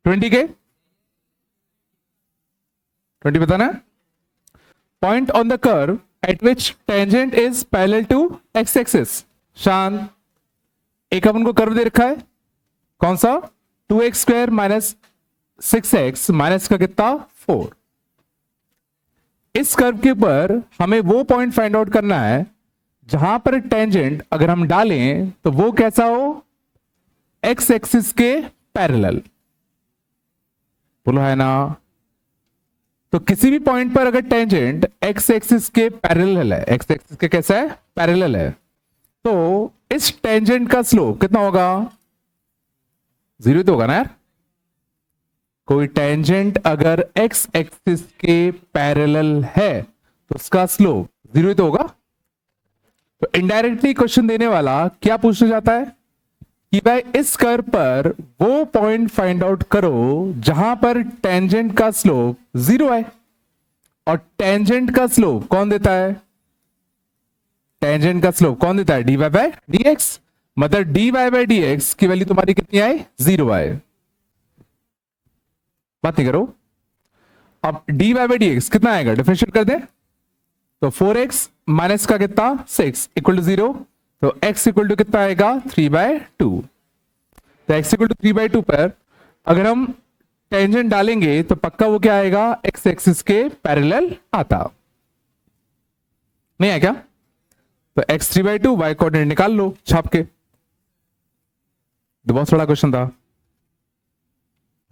20 के 20 बताना है। Point on the curve at which tangent is parallel to x axis. शांत, एक अपन को कर्व दे रखा है, कौन सा? 2x square minus 6x minus का कितना 4। इस कर्व के ऊपर हमें वो पॉइंट फाइंड आउट करना है जहां पर टेंजेंट अगर हम डालें तो वो कैसा हो? एक्स एक्सिस के पैरेलल। बोलो है ना? तो किसी भी पॉइंट पर अगर टेंजेंट एक्स एक्सिस के पैरेलल है, एक्स एक्सिस के कैसा है? पैरेलल है, तो इस टेंजेंट का स्लोप कितना होगा? 0 तो होगा ना यार। कोई टेंजेंट अगर एक्स एक्सिस के पैरेलल है तो उसका स्लोप 0 तो होगा। तो इनडायरेक्टली क्वेश्चन देने वाला क्या पूछना चाहता है कि भाई इस कर्व पर वो पॉइंट फाइंड आउट करो जहां पर टेंजेंट का स्लोप 0 है। और टेंजेंट का स्लोप कौन देता है? टेंजेंट का स्लोप कौन देता है? dy by dx। मतलब dy बाय dx की वैल्यू तुम्हारी कितनी आए? 0 आए। बात नहीं करो। अब dy बाय dx कितना आएगा? डिफरेंशिएट कर दे तो 4x माइनस का कितना 6 इक्वल टू 0। तो x इक्वल टू कितना आएगा? 3/2। तो x इक्वल टू 3/2 पर अगर हम टेंजेंट डालेंगे तो पक्का वो क्या आएगा? x एक्सिस के पैरेलल आता। नहीं है क्या? तो x 3/2 y कोऑर्डिनेट निकाल लो छाप के। तो बहुत बड़ा क्वेश्चन था।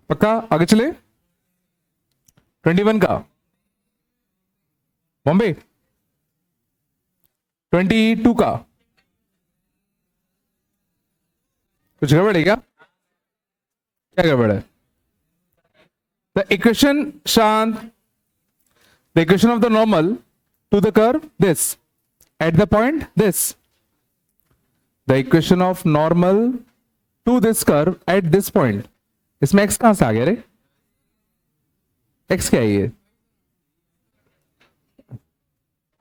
पक्का? आगे चले 21 का बॉम्बे, 22 का कुछ गड़बड़ है क्या? क्या गड़बड़ है? द इक्वेशन शांत, the equation of the normal to the curve this at the point this, the equation of normal to this curve at this point. इसमें x कहां से आ गया रे? x क्या है ये?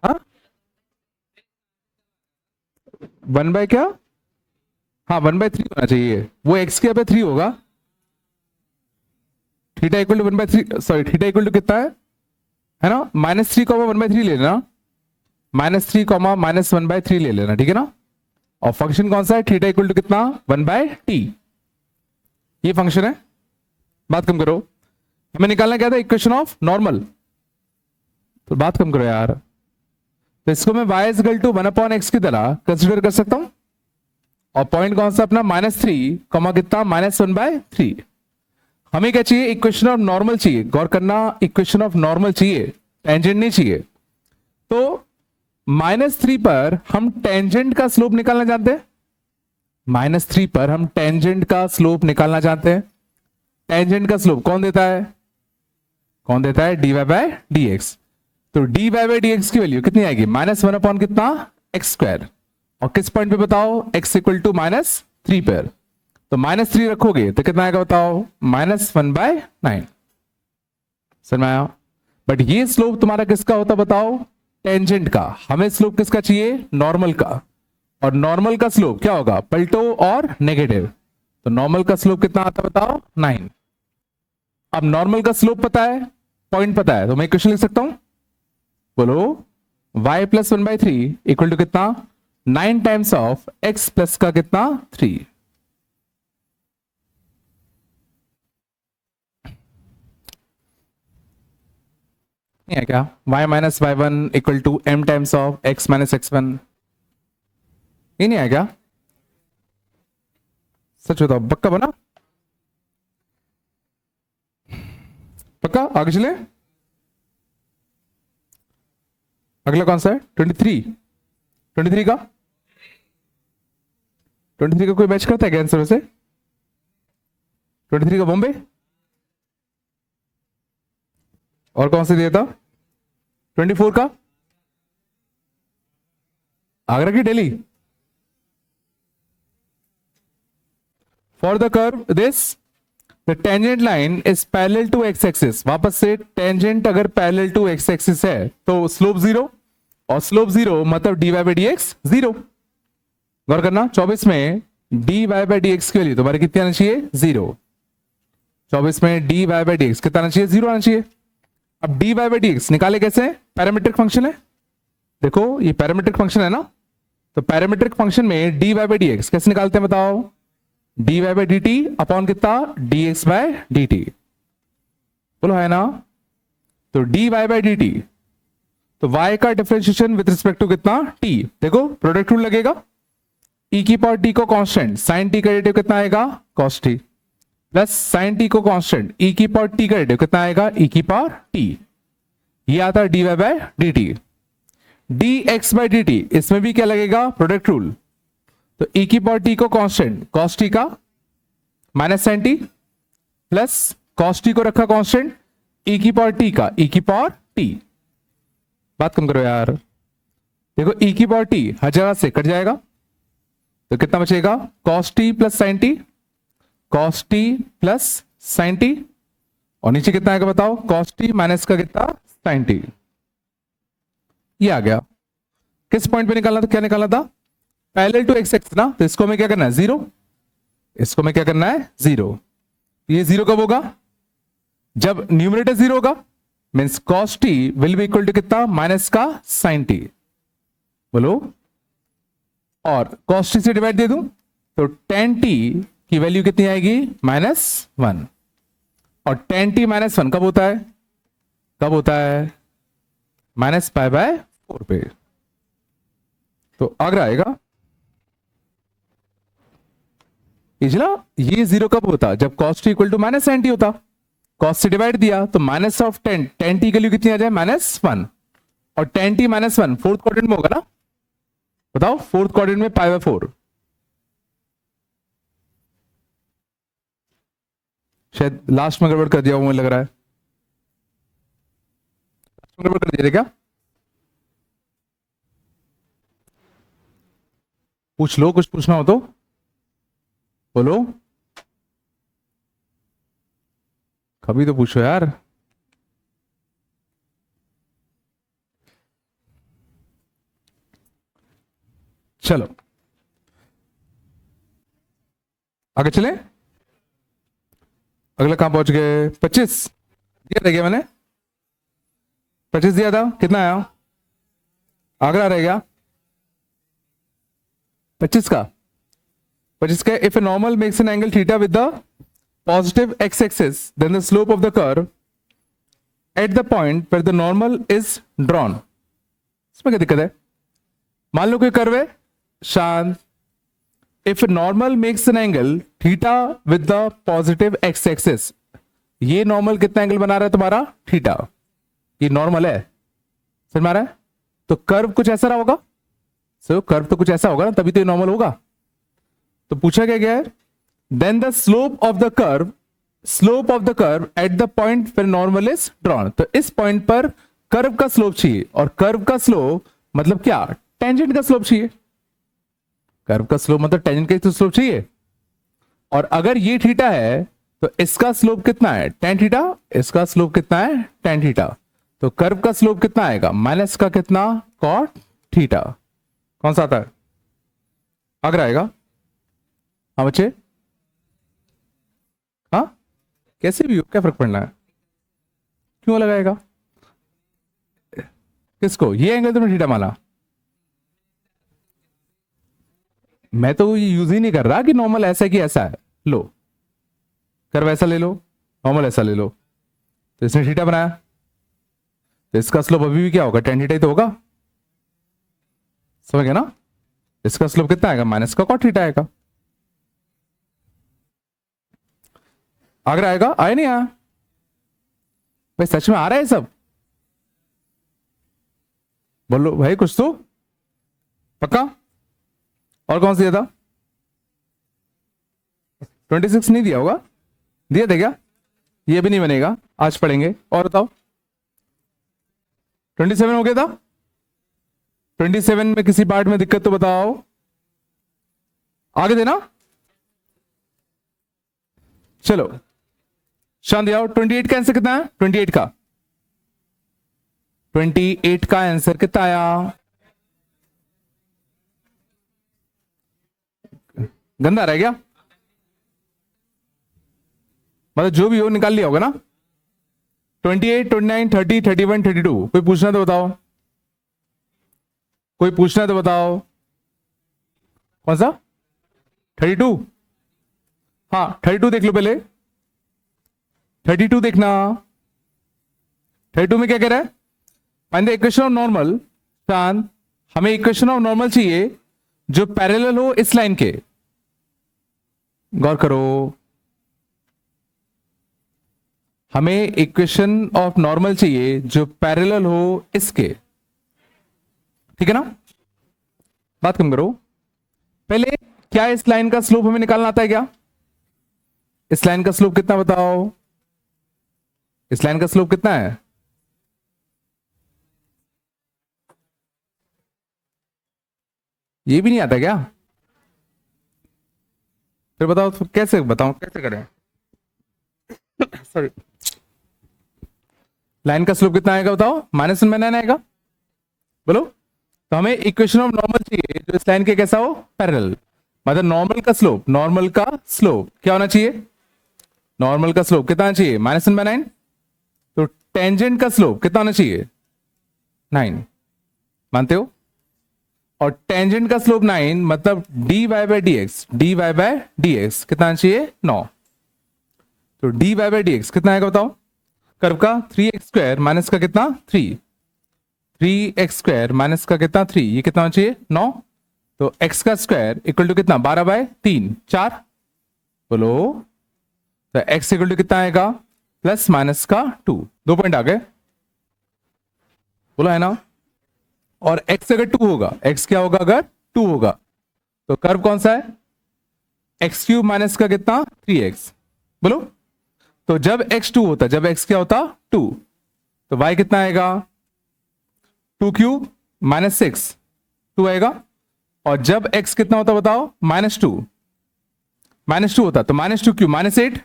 हाँ 1 बाय क्या? हाँ 1/3 होना चाहिए। वो x के यहाँ पे 3 होगा। Theta equal to 1/3, sorry theta equal to कितना है ना? -3 1/3 ले लेना, -3 -1/3 ले लेना, ठीक है ना? और फंक्शन कौन सा है? थीटा इक्वल टू कितना? 1/t। ये फंक्शन है। बात कम करो। हमें निकालना क्या था? Equation of normal. तो बात कम करो यार। तो इसको मैं y इक्वल टू 1/x की तरह कंसिडर कर सकता हूं। और पॉइंट कौन सा अपना? -3 कितना? -1/3। हमें क्या चाहिए? इक्वेशन ऑफ नॉर्मल चाहिए। गौर करना, इक्वेशन ऑफ नॉर्मल चाहिए, टेंजेंट नहीं चाहिए। तो -3 पर हम टेंजेंट का स्लोप निकालना जानते हैं। -3 पर हम टेंजेंट का स्लोप निकालना चाहते हैं। टेंजेंट का स्लोप कौन देता है? कौन देता है? dy by dx। तो dy बाय dx की वैल्यू कितनी आएगी? -1 कितना? x square. और किस पॉइंट पे बताओ? x इक्वल टू -3 पर। तो -3 रखोगे तो कितना आएगा बताओ? -1/9। समझ में आया? बट ये स्लोप तुम्हारा किसका होता बताओ? टेंजेंट का। हमें स्लोप किसका चाहिए? नॉर्मल का। और नॉर्मल का स्लोप क्या होगा? पलटो और नेगेटिव। तो नॉर्मल का स्लोप कितना आता बताओ? 9। अब नॉर्मल का स्लोप पता है, पॉइंट पता है, तो मैं इक्वेशन लिख सकता हूं। बोलो y + 1/3 इक्वल टू कितना? 9 टाइम्स ऑफ x प्लस का कितना? 3। नहीं है क्या? y - y1 equal to m times of x - x1। ये नहीं है क्या? सच बताओ, पक्का बना? पक्का? आगे चले। अगला कौन सा है? 23। 23 का 23 का कोई मैच करता है क्या आंसर से? 23 का बॉम्बे। और कौन से दिया था? 24 का आगरा की Delhi. For the curve this the tangent line is parallel to x axis. वापस से, टेंजेंट अगर पैरेलल टू एक्स एक्सिस है तो स्लोप 0, और स्लोप 0 मतलब dy बाय dx 0। गौर करना, 24 में dy बाय dx की वैल्यू तुम्हारी कितनी आनी चाहिए? 0। 24 में dy बाई डी एक्स कितना आना चाहिए, 0 आना चाहिए। अब dy बाई डी एक्स निकाले कैसे, पैरामीट्रिक फंक्शन है, देखो ये पैरामीट्रिक फंक्शन है ना, तो पैरामीट्रिक फंक्शन में dy बाई डी एक्स कैसे निकालते हैं बताओ, dy by D T upon कितना, dx बाई डी टी, बोलो है ना। तो dy बाई डी टी, तो y का डिफरेंशिएशन विद रिस्पेक्ट टू कितना, t, देखो प्रोडक्ट रूल लगेगा, e की पावर t को कांस्टेंट, sin t का डेरिवेटिव कितना आएगा, cos t, plus sin t को कांस्टेंट, e की पावर t का डेरिवेटिव कितना आएगा, e की पावर t, ये आता है dy by D T. dx by D T, इसमें भी क्या लगेगा, प्रोडक्ट रूल, तो e की पावर t को कांस्टेंट, cos t का minus sin t, plus cos t को रखा कांस्टेंट, e की पावर t का e की पावर t, बात कम करो यार, देखो e की पावर t हर जगह से कट जाएगा, तो कितना बचेगा, cos t plus sin t, cos t plus sin t, और नीचे कितना आएगा बताओ, cos t माइनस का कितना, sin t, ये आ गया। किस पॉइंट पे निकालना था, क्या निकालना था, पैरेलल टू एक्स एक्स ना, तो इसको हमें क्या करना है, 0, इसको हमें क्या करना है, 0, ये 0 कब होगा, जब न्यूमरेटर 0 होगा, means cos t will be equal to कितना, माइनस का sin t, बोलो, और cos t से डिवाइड दे दूं तो tan t की वैल्यू कितनी आएगी, -1, और tan t -1 कब होता है, कब होता है, -π/4 पे, तो अगर आएगा इजला, ये 0 कब होता, जब cos t equal to -sin t होता, cos से डिवाइड दिया तो माइनस ऑफ tan t की वैल्यू कितनी आ जाए, -1, और tan t -1 फोर्थ क्वाड्रेंट में होगा ना, बताओ फोर्थ क्वाड्रेंट में π/4, शायद लास्ट में गड़बड़ कर दिया मुझे लग रहा है, गड़बड़ कर दिया क्या, पूछ लो, कुछ पूछना हो तो बोलो, कभी तो पूछो यार। चलो आगे चले, अगला कहां पहुंच गए, 25 दिया था क्या मैंने, 25 दिया था, कितना आया, अगला रहेगा 25 का, 25 का, if a normal makes an angle theta with the positive x-axis, then the slope of the curve at the point where the normal is drawn, इसमें क्या दिक्कत है, मान लो कोई कर्व है शांत, if normal makes an angle theta with the positive x-axis, ये normal कितना एंगल बना रहा है तुम्हारा, थीटा, ये नॉर्मल है, समझ में आ रहा है, तो कर्व कुछ ऐसा रहा होगा, सो कर्व तो कुछ ऐसा होगा ना, तभी तो ये नॉर्मल होगा, तो पूछा क्या गया है, then the slope of the curve at the point where normal is drawn, तो इस पॉइंट पर कर्व का स्लोप चाहिए, और कर्व का स्लोप मतलब क्या, टेंजेंट का स्लोप चाहिए, कर्व का स्लोप मतलब टेंजेंट का तो स्लोप चाहिए, और अगर ये थीटा है तो इसका स्लोप कितना है, tan थीटा, इसका स्लोप कितना है, tan थीटा, तो कर्व का स्लोप कितना आएगा, माइनस का कितना, cot थीटा, कौन सा आता है, अगर आएगा, हाँ बच्चे, हाँ कैसे भी हो, क्या फर्क पड़ना है, क्यों लगाएगा, किसको, ये एंगल तुमने थीटा माना, मैं तो ये यूज ही नहीं कर रहा कि नॉर्मल ऐसा है कि ऐसा है, लो कर्व ऐसा ले लो, नॉर्मल ऐसा ले लो, तो इसने थीटा बनाया, तो इसका स्लोप अभी भी क्या होगा, tan थीटा ही तो होगा, समझ गए ना, इसका स्लोप कितना आएगा, माइनस का cot थीटा आएगा, अगर आएगा, आए नहीं आया भाई, सच में आ रहा है सब, बोलो भाई कुछ तो पक्का, और कौन सा दिया था, 26 नहीं दिया होगा, दिया था क्या, ये भी नहीं बनेगा, आज पढ़ेंगे, और बताओ 27 हो गया था, 27 में किसी पार्ट में दिक्कत तो बताओ, आगे देना, चलो शांति आओ, 28 का आंसर कितना है, 28 का आंसर कितना आया, गंदा रह गया, मतलब जो भी हो निकाल लिया होगा ना। 28, 29, 30, 31, 32। कोई पूछना तो बताओ, कोई पूछना तो बताओ। कौन सा 32? हाँ 32 देख लो पहले। 32 देखना। 32 में क्या कह रहा है? Find the equation of normal. शांत, हमें इक्वेशन ऑफ नॉर्मल चाहिए जो पैरेलल हो इस लाइन के। गौर करो, हमें इक्वेशन ऑफ नॉर्मल चाहिए जो पैरेलल हो इसके। ठीक है ना? बात कम करो। पहले क्या इस लाइन का स्लोप हमें निकालना आता है क्या? इस लाइन का स्लोप कितना बताओ? इस लाइन का स्लोप कितना है? ये भी नहीं आता क्या? फिर बताओ तो कैसे बताऊं, कैसे करें? सॉरी, लाइन का स्लोप कितना आएगा बताओ? -1/9 आएगा। बोलो। तो हमें इक्वेशन ऑफ नॉर्मल चाहिए जो इस लाइन के कैसा हो? पैरेलल। मतलब नॉर्मल का स्लोप, नॉर्मल का स्लोप क्या होना चाहिए? नॉर्मल का स्लोप कितना चाहिए? -1/9। तो टेंजेंट का स्लोप कितना होना चाहिए? 9। मानते हो? और टेंजेंट का स्लोप 9 मतलब dy/dx, dy/dx कितना आना चाहिए? 9। तो dy/dx कितना आएगा बताओ? कर्व का 3x² माइनस का कितना? 3। 3x² माइनस का कितना? 3। ये कितना होना चाहिए? 9। तो x का स्क्वायर इक्वल टू कितना? 12/3, 4। बोलो। तो x इक्वल टू कितना आएगा? प्लस माइनस का 2। 2 पॉइंट आ गए। बोलो है ना? और x अगर 2 होगा, x क्या होगा अगर 2 होगा? तो कर्व कौन सा है? x³ माइनस का कितना? 3x। बोलो। तो जब x 2 होता, जब x क्या होता? 2, तो y कितना आएगा? 2³ -6, 2 आएगा। और जब x कितना होता बताओ? -2, -2 होता तो -2³ -8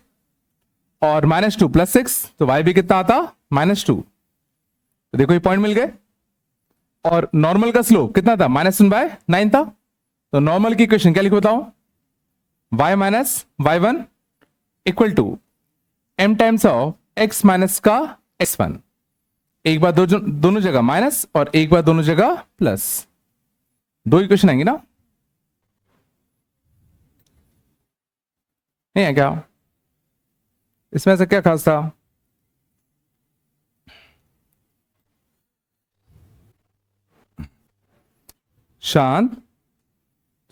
और -2 + 6, तो y भी कितना आता? -2। तो देखो ये पॉइंट मिल गए। और नॉर्मल का स्लोप कितना था? -1/9 था। तो नॉर्मल की इक्वेशन क्या लिखो बताओ? y - y1 equal to m times of x minus का x1। एक बार दोनों जगह माइनस और एक बार दोनों जगह प्लस। 2 इक्वेशन आएंगी ना? नहीं है क्या? इसमें ऐसा क्या खास था? शांत,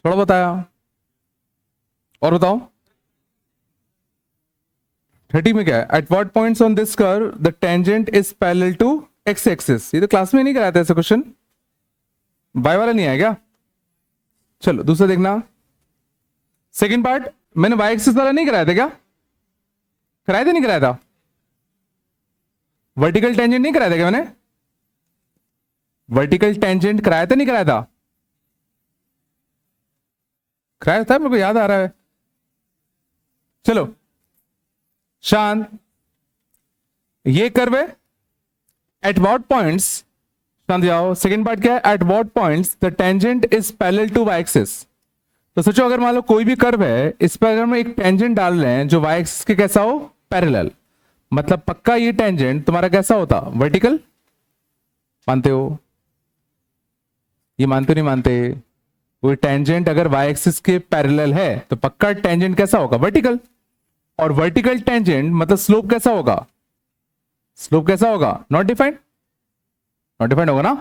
थोड़ा बताया और बताओ। 30 में क्या है? At what points on this curve the tangent is parallel to x axis. ये तो क्लास में नहीं कराया था ऐसा क्वेश्चन, बाय वाला नहीं है क्या? चलो दूसरा देखना। सेकंड पार्ट मैंने y एक्सिस वाला नहीं कराया था क्या? कराया था नहीं कराया था? वर्टिकल टेंजेंट नहीं कराया था क्या मैंने? वर्टिकल टेंजेंट कराया था नहीं कराया था? कराया था, मेरे को याद आ रहा है। चलो शांत, ये कर्व है। एट व्हाट पॉइंट्स, शांत जाओ। सेकंड पार्ट क्या है? At what points the tangent is parallel to y axis. तो सोचो अगर मान लो कोई भी कर्व है, इस पर अगर हम एक टेंजेंट डाल रहे हैं जो y एक्सिस के कैसा हो? पैरेलल। मतलब पक्का ये टेंजेंट तुम्हारा कैसा होता? वर्टिकल। मानते हो? ये मानते हो नहीं मानते? कोई टेंजेंट अगर y एक्सिस के पैरेलल है तो पक्का टेंजेंट कैसा होगा? वर्टिकल। और वर्टिकल टेंजेंट मतलब स्लोप कैसा होगा? स्लोप कैसा होगा? Not defined. नॉट डिफाइंड होगा ना?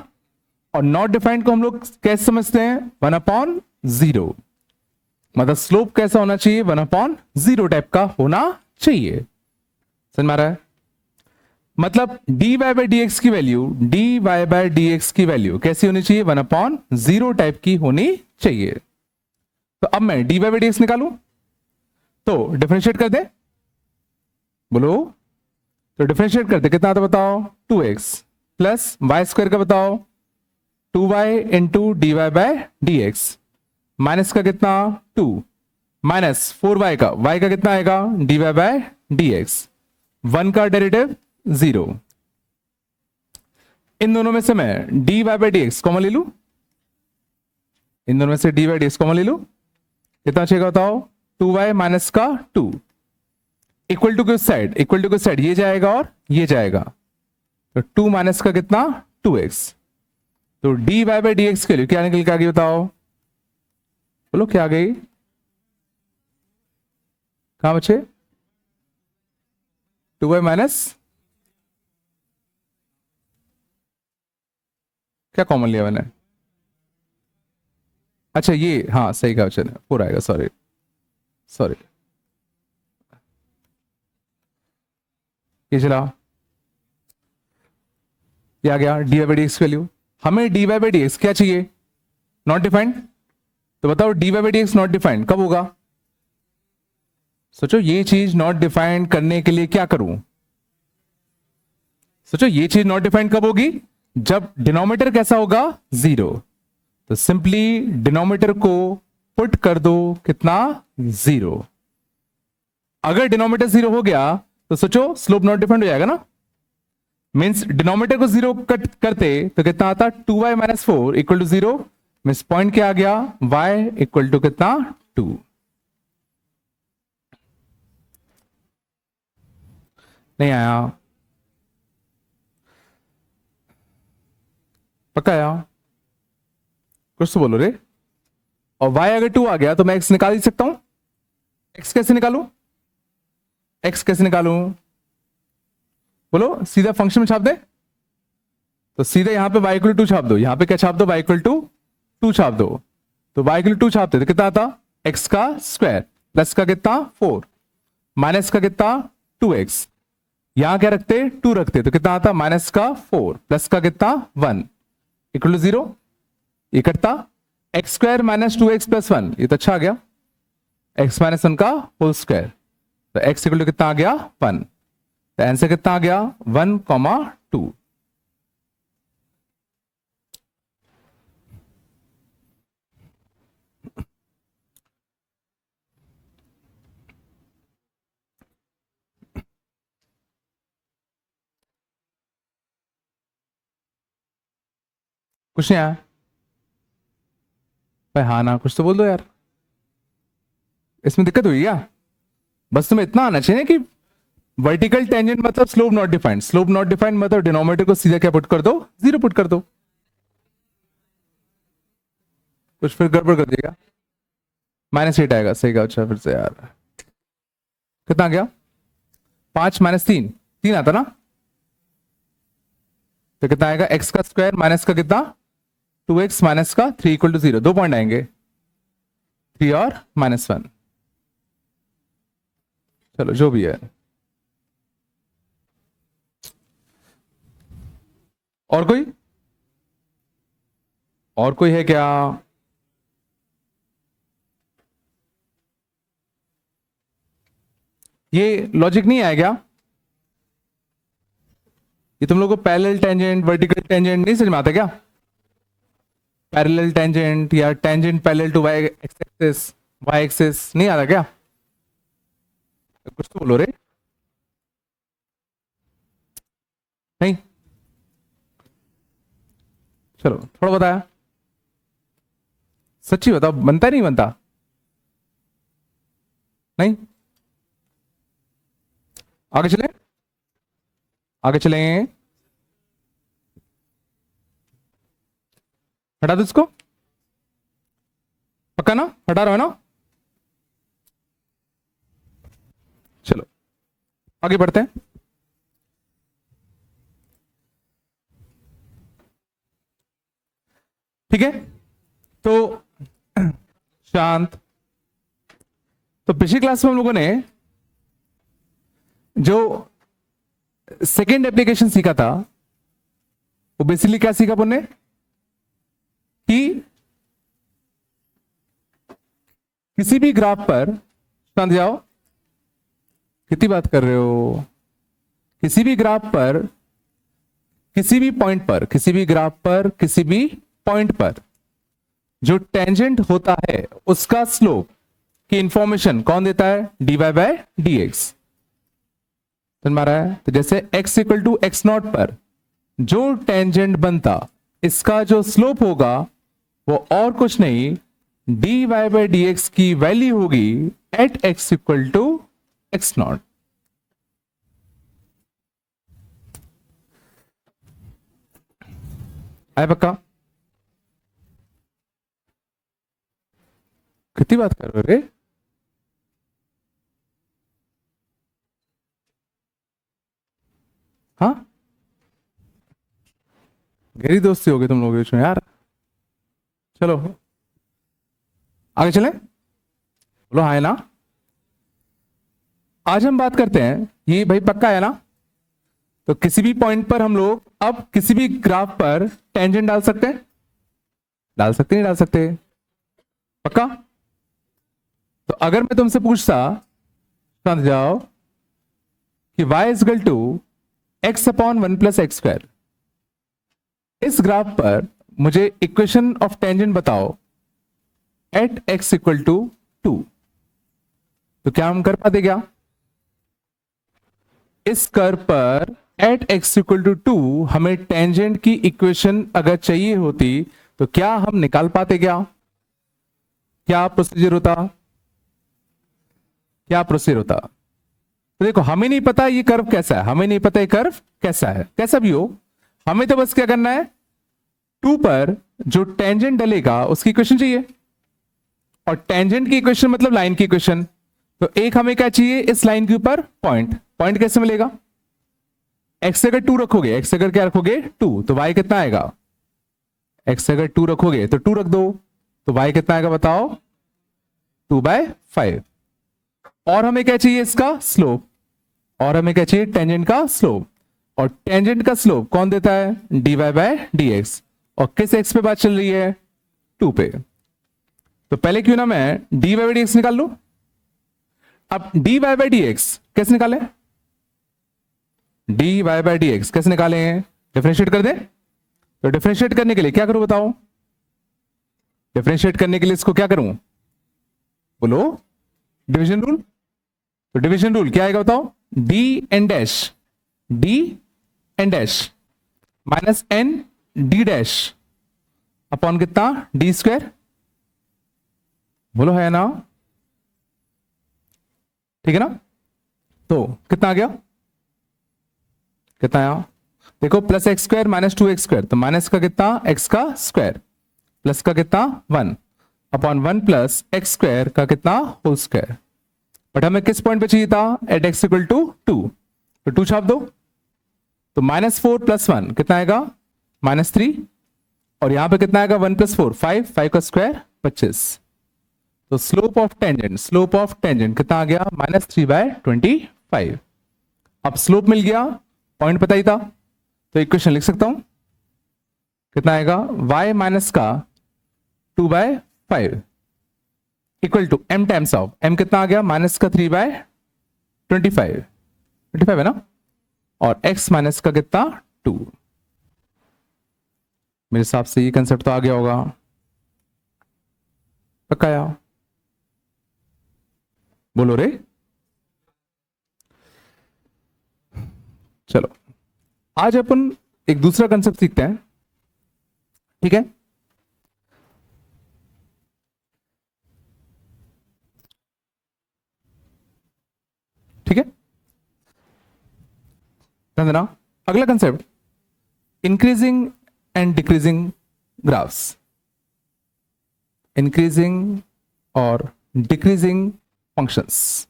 और नॉट डिफाइंड को हम लोग कैसे समझते हैं? 1/0। मतलब स्लोप कैसा होना चाहिए? 1/0 टाइप का होना चाहिए। समझ में आ रहा है? मतलब dy/dx की वैल्यू, dy/dx की वैल्यू कैसी होनी चाहिए? 1/0 टाइप की होनी चाहिए। तो अब मैं dy/dx निकालूं तो डिफरेंशिएट कर दे। बोलो। तो डिफरेंशिएट करते कितना आता बताओ? 2x प्लस y² का बताओ? 2y इंटू dy/dx माइनस का कितना? 2 माइनस 4y का, y का कितना आएगा? dy/dx। 1 का डेरिवेटिव 0। इन दोनों में से मैं dy/dx कॉमन ले लू। इन दोनों में से dy/dx कॉमन ले लू। कितना चाहिए बताओ? 2y माइनस का 2 इक्वल टू किस साइड, इक्वल टू किस साइड, ये जाएगा और ये जाएगा, तो 2 माइनस का कितना 2x, तो dy बाई डी एक्स के लिए क्या निकल के आ गई बताओ, बोलो क्या आ गई, कहां बचे 2y माइनस, क्या कॉमन लिया मैंने, अच्छा ये हाँ सही कहा बच्चे ने, पूरा आएगा, सॉरी सॉरी, ये चला, ये आ गया d y by d x value, हमें d y by d x क्या चाहिए, नॉट डिफाइंड, तो बताओ d y by d x not defined कब होगा, सोचो ये चीज नॉट डिफाइंड करने के लिए क्या करूं, सोचो ये चीज नॉट डिफाइंड कब होगी, जब डिनोमिनेटर कैसा होगा 0, तो सिंपली डिनोमिनेटर को पुट कर दो कितना 0, अगर डिनोमिनेटर 0 हो गया तो सोचो स्लोप नॉट डिफाइंड हो जाएगा ना, मींस डिनोमिनेटर को 0 कट करते तो कितना आता 2y minus 4 equal to 0, means point क्या आ गया y इक्वल टू कितना 2, नहीं आया, पक्का आया, कुछ तो बोलो रे, और y अगर 2 आ गया तो मैं x निकाल ही सकता हूं, x कैसे निकालूं, x कैसे निकालूं, बोलो सीधा फंक्शन में छाप दे, तो सीधा यहां पे y इक्वल टू 2 छाप दो, यहां पे क्या छाप दो y इक्वल टू 2 छाप दो, तो y इक्वल टू 2 छापते तो कितना आता x का स्क्वायर प्लस का कितना 4 माइनस का कितना 2x, यहां क्या रखते 2 रखते तो कितना आता माइनस का 4 प्लस का कितना 1 इक्वल टू 0, ये कटता x square minus 2x plus 1, ये तो अच्छा आ गया, x माइनस 1 का होल स्क्वायर, तो x इक्वल टू कितना आ गया 1, तो आंसर कितना आ गया 1,2, कुछ नहीं आया भाई, हाँ ना कुछ तो बोल दो यार, इसमें दिक्कत हुई क्या, बस तुम्हें इतना आना चाहिए कि वर्टिकल टेंजेंट मतलब slope not defined, slope not defined मतलब डिनोमिनेटर को सीधा क्या पुट कर दो 0 पुट कर दो, कुछ फिर गड़बड़ कर देगा, -8 आएगा, सही कहा, अच्छा फिर से यार कितना आ गया 5 माइनस 3 3 आता ना, तो कितना आएगा x का स्क्वायर माइनस का कितना 2x माइनस का 3 इक्वल टू 0, 2 पॉइंट आएंगे 3 और -1, चलो जो भी है, और कोई है क्या, ये लॉजिक नहीं आया क्या, ये तुम लोगों को पैरेलल टेंजेंट वर्टिकल टेंजेंट नहीं समझ में आता क्या, पैरेलल टेंजेंट या tangent parallel to y axis नहीं आता क्या, कुछ तो बोलो रे, नहीं चलो थोड़ा बताया, सच्ची बताओ बनता नहीं बनता, नहीं आगे चले, आगे चलें, हटा दो इसको, पक्का ना, हटा रहा है ना, चलो आगे बढ़ते हैं, ठीक है, तो शांत, तो पिछली क्लास में हम लोगों ने जो सेकेंड एप्लीकेशन सीखा था वो बेसिकली क्या सीखा अपन ने कि किसी भी ग्राफ पर, शांत जाओ कितनी बात कर रहे हो, किसी भी ग्राफ पर किसी भी पॉइंट पर, किसी भी ग्राफ पर किसी भी पॉइंट पर जो टेंजेंट होता है उसका स्लोप की इंफॉर्मेशन कौन देता है, dy बाय डी एक्स, समझ में आ रहा है, तो जैसे x equal to x naught पर जो टेंजेंट बनता इसका जो स्लोप होगा वो और कुछ नहीं dy बाय डी एक्स की वैल्यू होगी at x equal to x naught, आए पक्का? कितनी बात कर रहे हो रे? हाँ, गहरी दोस्ती हो गई तुम लोगों के बीच में यार। चलो आगे चलें, बोलो हाँ है ना। आज हम बात करते हैं, ये भाई पक्का है ना? तो किसी भी पॉइंट पर हम लोग अब किसी भी ग्राफ पर टेंजेंट डाल सकते हैं, डाल सकते नहीं डाल सकते? पक्का? तो अगर मैं तुमसे पूछता, समझ जाओ कि y is equal to x upon 1 plus x square, इस ग्राफ पर मुझे इक्वेशन ऑफ टेंजेंट बताओ एट x इक्वल टू 2, तो क्या हम कर पाते क्या? इस कर्व पर एट x इक्वल टू 2 हमें टेंजेंट की इक्वेशन अगर चाहिए होती तो क्या हम निकाल पाते क्या? क्या प्रोसीजर होता? क्या प्रोसीजर होता? तो देखो, हमें नहीं पता ये कर्व कैसा है, हमें नहीं पता ये कर्व कैसा है, कैसा भी हो, हमें तो बस क्या करना है, 2 पर जो टेंजेंट डलेगा उसकी इक्वेशन चाहिए। और टेंजेंट की इक्वेशन मतलब लाइन की इक्वेशन। तो एक हमें क्या चाहिए, इस लाइन के ऊपर पॉइंट। पॉइंट कैसे मिलेगा? एक्स अगर 2 रखोगे, एक्स अगर क्या रखोगे 2, तो वाई कितना आएगा? एक्स अगर 2 रखोगे तो 2 रख दो, तो वाई कितना आएगा बताओ? 2/5। और हमें क्या चाहिए, इसका स्लोप। और हमें क्या चाहिए, टेंजेंट का स्लोप। और टेंजेंट का स्लोप कौन देता है? dy/dx। और किस x पे बात चल रही है? 2 पे। तो पहले क्यों ना मैं dy/dx निकाल लूं। अब dy/dx कैसे निकालें? dy/dx कैसे निकालें? डिफरेंशिएट कर दें। तो डिफरेंशिएट करने के लिए क्या करूं बताओ? डिफरेंशिएट करने के लिए इसको क्या करूं, बोलो? Division rule. तो डिवीजन रूल क्या आएगा बताओ? d n dash, d n dash minus n d dash upon कितना? D square. बोलो है ना? ठीक है ना? तो कितना आ गया? कितना आया? देखो, plus x square minus 2x square, तो माइनस का कितना? एक्स का स्क्वायर, प्लस का कितना? 1 अपॉन 1 प्लस एक्स स्क्वायर का कितना? Whole square. बट हमें किस पॉइंट पे चाहिए था? एट एक्स इक्वल टू 2, तो 2 छाप दो। तो -4 + 1 कितना आएगा? -3। और यहां पे कितना आएगा? 1 + 4 5, 5 का स्क्वायर 25। तो slope of tangent, slope of tangent कितना आ गया? -3/25। अब स्लोप मिल गया, पॉइंट पता ही था, तो इक्वेशन लिख सकता हूं। कितना आएगा? y माइनस का 2/5 equal to m times of m कितना आ गया? माइनस का 3/25, 25 है ना? और x माइनस का कितना? 2। मेरे हिसाब से ये कंसेप्ट तो आ गया होगा, पक्का आया? बोलो रे। चलो आज अपन एक दूसरा कंसेप्ट सीखते हैं, ठीक है? ठीक है, ध्यान देना। अगला concept, increasing and decreasing graphs, increasing और डिक्रीजिंग फंक्शंस।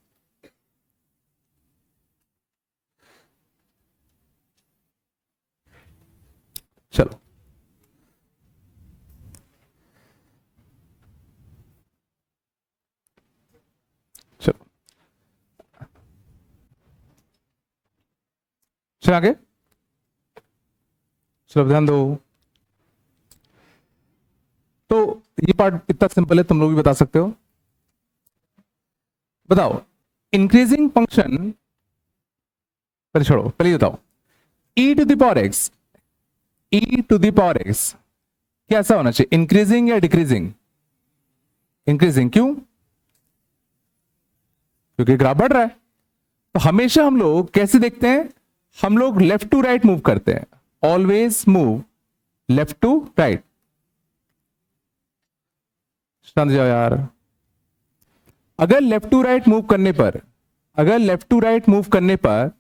चलो चलो चलो आगे, चलो ध्यान दो। तो ये पार्ट इतना सिंपल है, तुम लोग भी बता सकते हो। बताओ, इंक्रीजिंग फंक्शन पहले छोड़ो, पहले ये बताओ, e to the power x, e to the power x कैसा होना चाहिए? इंक्रीजिंग या डिक्रीजिंग? इंक्रीजिंग। क्यों? क्योंकि ग्राफ बढ़ रहा है। तो हमेशा हम लोग कैसे देखते हैं? हम लोग लेफ्ट टू राइट मूव करते हैं, always move left to right. समझ जाओ यार, अगर लेफ्ट टू राइट मूव करने पर, अगर लेफ्ट टू राइट मूव करने पर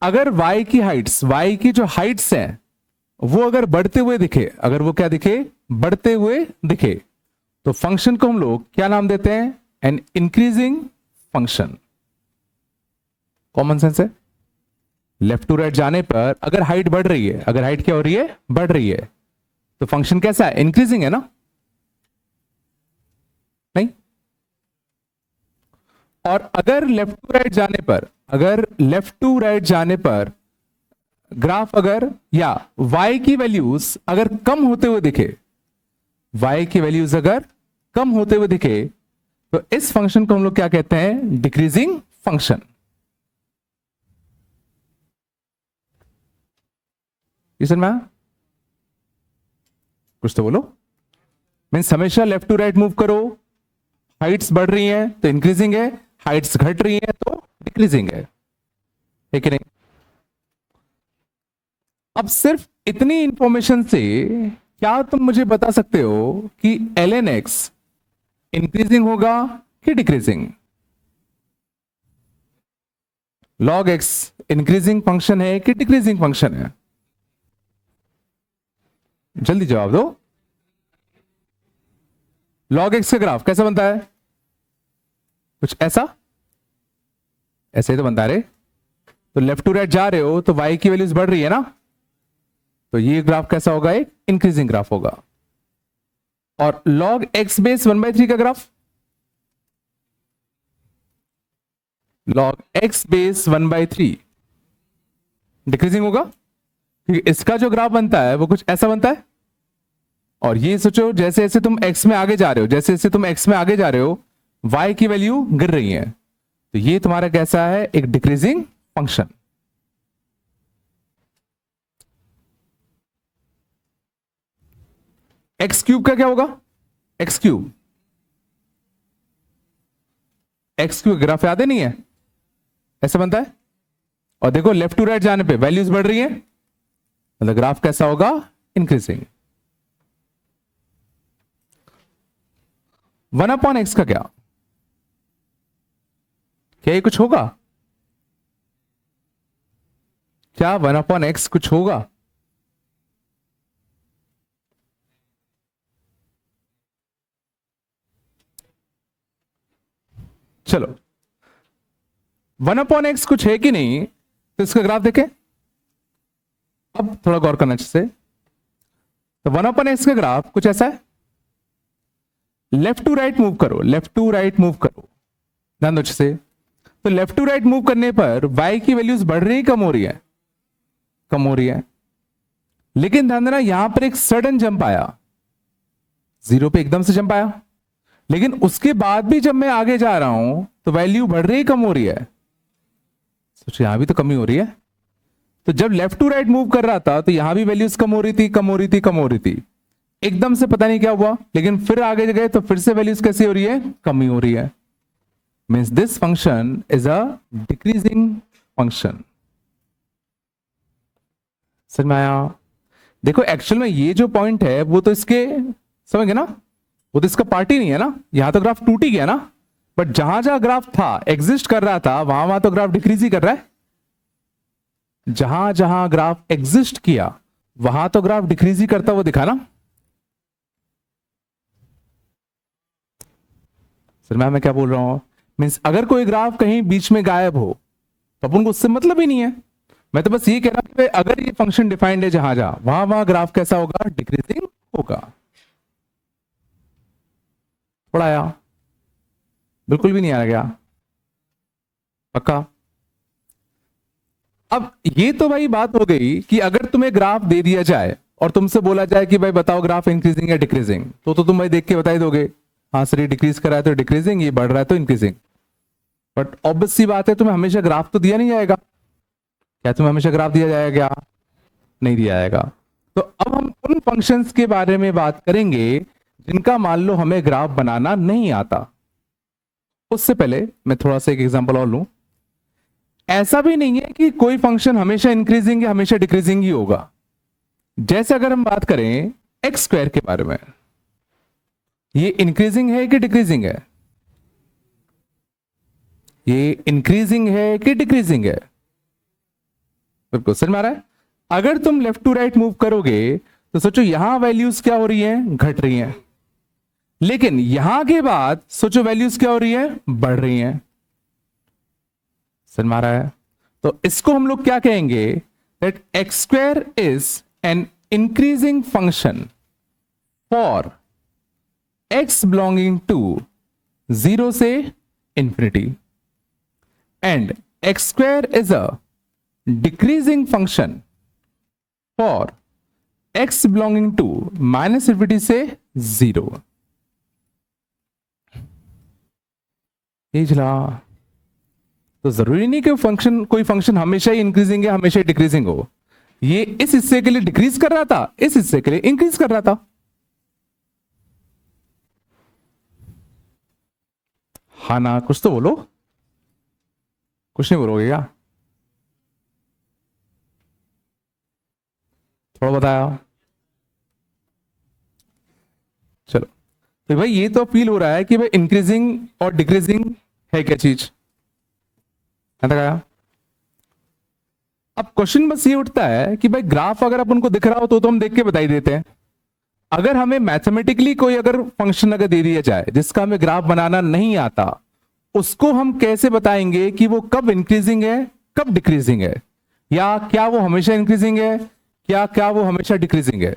अगर y की हाइट्स, y की जो हाइट्स हैं वो अगर बढ़ते हुए दिखे, अगर वो क्या दिखे, बढ़ते हुए दिखे, तो फंक्शन को हम लोग क्या नाम देते हैं, N increasing function. Common sense है। लेफ्ट टू राइट जाने पर अगर हाइट बढ़ रही है, अगर हाइट क्या हो रही है, बढ़ रही है, तो फंक्शन कैसा है, इंक्रीजिंग है ना, नहीं। और अगर लेफ्ट टू राइट जाने पर, अगर लेफ्ट टू राइट जाने पर ग्राफ अगर या y की वैल्यूज अगर कम होते हुए दिखे, y की वैल्यूज अगर कम होते हुए दिखे, तो इस फंक्शन को हम लोग क्या कहते हैं, डिक्रीजिंग फंक्शन। ये समझ में आया? कुछ तो बोलो। मीन्स हमेशा लेफ्ट टू राइट मूव करो, हाइट्स बढ़ रही हैं तो इंक्रीजिंग है, हाइट्स घट रही हैं तो डिक्रीजिंग है कि नहीं? अब सिर्फ इतनी इंफॉर्मेशन से क्या तुम मुझे बता सकते हो कि ln x इंक्रीजिंग होगा कि decreasing? log x increasing function है कि डिक्रीजिंग फंक्शन है? जल्दी जवाब दो। log x का ग्राफ कैसा बनता है? कुछ ऐसा, ऐसे ही तो बनता है रे। तो लेफ्ट टू राइट जा रहे हो तो y की वैल्यूज बढ़ रही है ना, तो ये ग्राफ कैसा होगा, एक इंक्रीजिंग ग्राफ होगा। और log x बेस 1/3 का graph, log x base 1/3 decreasing होगा, क्योंकि इसका जो ग्राफ बनता है वो कुछ ऐसा बनता है। और ये सोचो, जैसे जैसे तुम x में आगे जा रहे हो, जैसे जैसे तुम x में आगे जा रहे हो, y की वैल्यू गिर रही है, तो ये तुम्हारा कैसा है, एक डिक्रीजिंग फंक्शन। एक्स क्यूब का क्या होगा, x cube, x cube graph याद है, नहीं है, ऐसा बनता है। और देखो लेफ्ट टू राइट जाने पे वैल्यूज बढ़ रही है, मतलब ग्राफ कैसा होगा, इंक्रीजिंग। 1/x का क्या ये कुछ होगा क्या, 1/x कुछ होगा? चलो 1/x कुछ है कि नहीं, तो इसका ग्राफ देखें। अब थोड़ा गौर करना चाहिए। तो 1/x का ग्राफ कुछ ऐसा है, लेफ्ट टू राइट मूव करो, लेफ्ट टू राइट मूव करो, ध्यान दो अच्छे से। तो लेफ्ट टू राइट मूव करने पर y की वैल्यूज बढ़ रही है, कम हो रही है, कम हो रही है। लेकिन ध्यान देना, यहां पर एक सडन जंप आया, 0 पे एकदम से जंप आया, लेकिन उसके बाद भी जब मैं आगे जा रहा हूं तो वैल्यू बढ़ रही है, कम हो रही है? सोचिए, यहां भी तो कमी हो रही है। तो जब लेफ्ट टू राइट मूव कर रहा था तो यहां भी वैल्यूज कम हो रही थी, कम हो रही थी, कम हो रही थी। एकदम से पता नहीं क्या हुआ, लेकिन फिर आगे गए तो फिर से वैल्यूज कैसी हो रही है, कमी हो रही है। Means this function is a decreasing function. समझ में आया? देखो एक्चुअल में ये जो पॉइंट है वो तो इसके, समझ गए ना, वो तो इसका पार्ट ही नहीं है ना, यहां तो ग्राफ टूट ही गया ना। बट जहां जहां ग्राफ था, एग्जिस्ट कर रहा था, वहां वहां तो ग्राफ डिक्रीज ही कर रहा है। जहां जहां ग्राफ एग्जिस्ट किया वहां तो ग्राफ डिक्रीज ही करता हुआ दिखा ना। सर मैं क्या बोल रहा हूं, मीन्स अगर कोई ग्राफ कहीं बीच में गायब हो तो अपन को उससे मतलब ही नहीं है। मैं तो बस ये कह रहा हूं कि अगर ये फंक्शन डिफाइंड है जहां जहां, वहां वहां ग्राफ कैसा होगा, डिक्रीजिंग होगा। पढ़ाया? बिल्कुल भी नहीं आ गया? पक्का? अब ये तो भाई बात हो गई कि अगर तुम्हें ग्राफ दे दिया जाए और तुमसे बोला जाए कि भाई बताओ ग्राफ इंक्रीजिंग या डिक्रीजिंग, तो तुम भाई देख के बता ही दोगे, हाँ सर ये डिक्रीज कर रहा है तो डिक्रीजिंग, ये बढ़ रहा है तो इंक्रीजिंग। बट ऑब्वियस सी बात है, तुम्हें हमेशा ग्राफ तो दिया नहीं जाएगा। क्या तुम्हें हमेशा ग्राफ दिया जाएगा? नहीं दिया जाएगा। तो अब हम उन फंक्शंस के बारे में बात करेंगे जिनका मान लो हमें ग्राफ बनाना नहीं आता। उससे पहले मैं थोड़ा सा एक एग्जांपल और लूं। ऐसा भी नहीं है कि कोई फंक्शन हमेशा इंक्रीजिंग या हमेशा डिक्रीजिंग ही होगा। जैसे अगर हम बात करें एक्स स्क्वायर के बारे में, ये इंक्रीजिंग है कि डिक्रीजिंग है? ये इंक्रीजिंग है कि डिक्रीजिंग है? बिल्कुल समझ में आ रहा है। अगर तुम लेफ्ट टू राइट मूव करोगे तो सोचो यहां वैल्यूज क्या हो रही हैं, घट रही हैं, लेकिन यहां के बाद सोचो वैल्यूज क्या हो रही है, बढ़ रही हैं। समझ में आ रहा है? तो इसको हम लोग क्या कहेंगे, that x square is an increasing function for x belonging to 0 से infinity, and x square is a decreasing function for x belonging to minus infinity से 0। ये चला। तो जरूरी नहीं कि फंक्शन, कोई फंक्शन हमेशा ही इंक्रीजिंग है, हमेशा ही डिक्रीजिंग हो। ये इस हिस्से के लिए डिक्रीज कर रहा था, इस हिस्से के लिए इंक्रीज कर रहा था। हाँ ना, कुछ तो बोलो। कुछ नहीं बोलोगे क्या? थोड़ा बताया। चलो, तो भाई ये तो फील हो रहा है कि भाई इंक्रीजिंग और डिक्रीजिंग है क्या चीज, है ना? अब क्वेश्चन बस ये उठता है कि भाई ग्राफ अगर अपन को दिख रहा हो तो हम देख के बता ही देते हैं। अगर हमें मैथमेटिकली कोई अगर फंक्शन अगर दे दिया जाए जिसका हमें ग्राफ बनाना नहीं आता, उसको हम कैसे बताएंगे कि वो कब इंक्रीजिंग है, कब डिक्रीजिंग है, या क्या वो हमेशा इंक्रीजिंग है, क्या वो हमेशा डिक्रीजिंग है?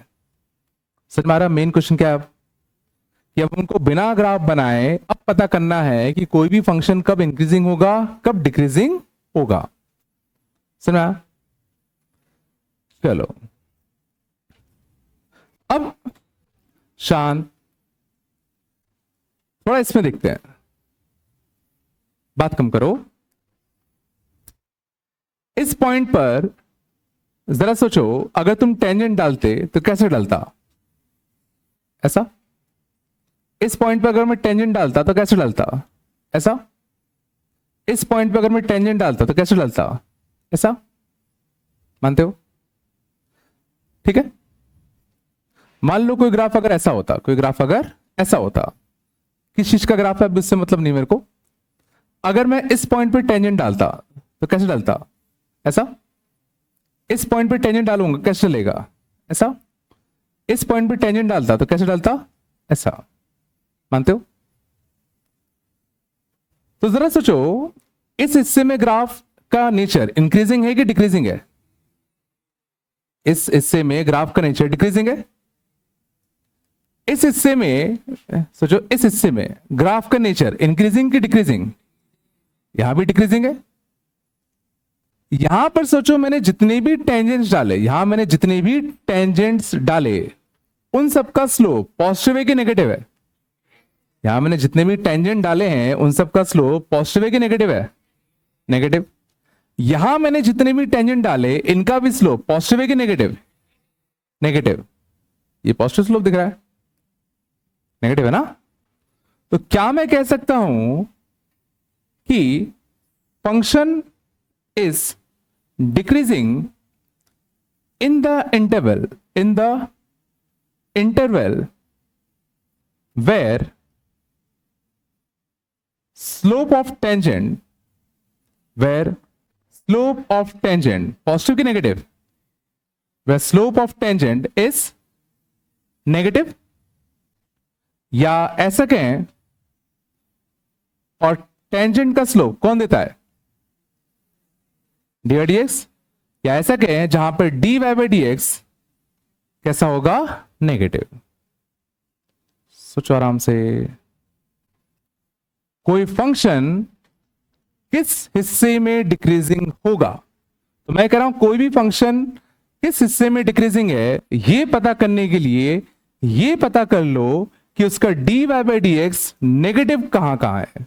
सर हमारा मेन क्वेश्चन क्या है कि अब उनको बिना ग्राफ बनाए अब पता करना है कि कोई भी फंक्शन कब इंक्रीजिंग होगा, कब डिक्रीजिंग होगा। सुना? चलो अब शांत, थोड़ा इसमें देखते हैं, बात कम करो। इस पॉइंट पर जरा सोचो, अगर तुम टेंजेंट डालते तो कैसे डालता? ऐसा। इस पॉइंट पर अगर मैं टेंजेंट डालता तो कैसे डालता? ऐसा। इस पॉइंट पर अगर मैं टेंजेंट डालता तो कैसे डालता? ऐसा। मानते हो? ठीक है। मान लो कोई ग्राफ अगर ऐसा होता, कोई ग्राफ अगर ऐसा होता, किस चीज का ग्राफ है अब इससे मतलब नहीं मेरे को। अगर मैं इस पॉइंट पे टेंजेंट डालता तो कैसे डालता? ऐसा। इस पॉइंट पे टेंजेंट डालूंगा कैसे चलेगा? ऐसा। इस पॉइंट पे टेंजेंट डालता तो कैसे डालता? ऐसा। मानते हो? तो जरा सोचो, इस हिस्से में ग्राफ का नेचर इंक्रीजिंग है कि डिक्रीजिंग है? इस हिस्से में ग्राफ का नेचर डिक्रीजिंग है। इस हिस्से में सोचो, इस हिस्से में ग्राफ का नेचर इंक्रीजिंग की डिक्रीजिंग? यहां भी डिक्रीजिंग है। यहां पर सोचो, मैंने जितने भी टेंजेंट्स डाले, यहां मैंने जितने भी टेंजेंट्स डाले उन सबका स्लोप पॉजिटिव है कि नेगेटिव है? यहां मैंने जितने भी टेंजेंट डाले हैं उन सबका स्लोप पॉजिटिव है कि नेगेटिव है? नेगेटिव। यहां मैंने जितने भी टेंजेंट डाले इनका भी स्लोप पॉजिटिव है कि नेगेटिव? नेगेटिव। ये पॉजिटिव स्लोप दिख रहा है, नेगेटिव है ना? तो क्या मैं कह सकता हूं कि function is decreasing in the interval where slope of tangent positive की negative? Where slope of tangent is negative. या ऐसा कहें, और टेंजेंट का स्लोप कौन देता है? D by d x. या ऐसा कहें जहां पर d y by d x कैसा होगा? नेगेटिव। सोचो आराम से। कोई फंक्शन किस हिस्से में डिक्रीजिंग होगा? तो मैं कह रहा हूं कोई भी फंक्शन किस हिस्से में डिक्रीजिंग है, यह पता करने के लिए यह पता कर लो कि उसका d y by d x negative कहां कहां है।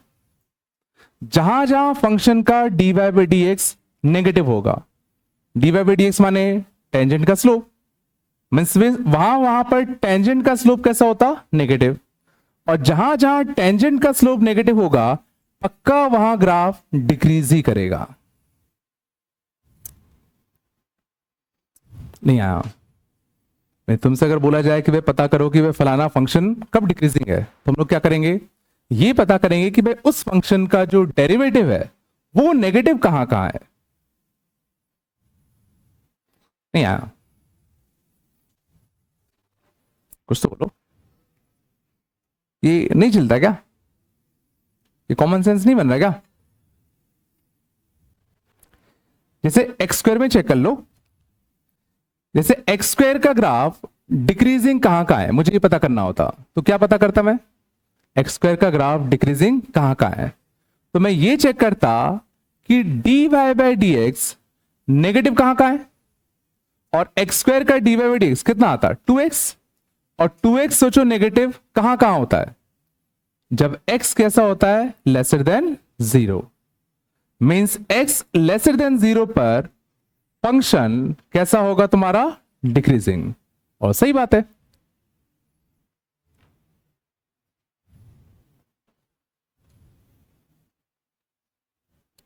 जहां जहां फंक्शन का d y by d x negative होगा, d y by d x माने टेंजेंट का स्लोप, मींस वहां पर टेंजेंट का स्लोप कैसा होता? नेगेटिव। और जहां जहां टेंजेंट का स्लोप नेगेटिव होगा, पक्का वहां ग्राफ डिक्रीज ही करेगा। नहीं आया? नहीं, तुमसे अगर बोला जाए कि भाई पता करो कि भाई फलाना फंक्शन कब डिक्रीजिंग है, तो हम लोग क्या करेंगे? ये पता करेंगे कि भाई उस फंक्शन का जो डेरिवेटिव है वो नेगेटिव कहां कहां है। नहीं आया, कुछ तो बोलो। ये नहीं चलता क्या? ये कॉमन सेंस नहीं बन रहा क्या? जैसे एक्स स्क्वायर में चेक कर लो, जैसे एक्स स्क्वायर का ग्राफ डिक्रीजिंग कहां का है मुझे ये पता करना होता, तो क्या पता करता मैं? एक्स स्क्वायर का ग्राफ डिक्रीजिंग कहां का है, तो मैं ये चेक करता कि d y by d x negative कहां का है, और एक्स स्क्वायर का d y by d x कितना आता है? 2x, और 2x सोचो नेगेटिव कहां कहां होता है? जब x कैसा होता है? Lesser than 0। Means x lesser than 0 पर फंक्शन कैसा होगा तुम्हारा? डिक्रीजिंग। और सही बात है,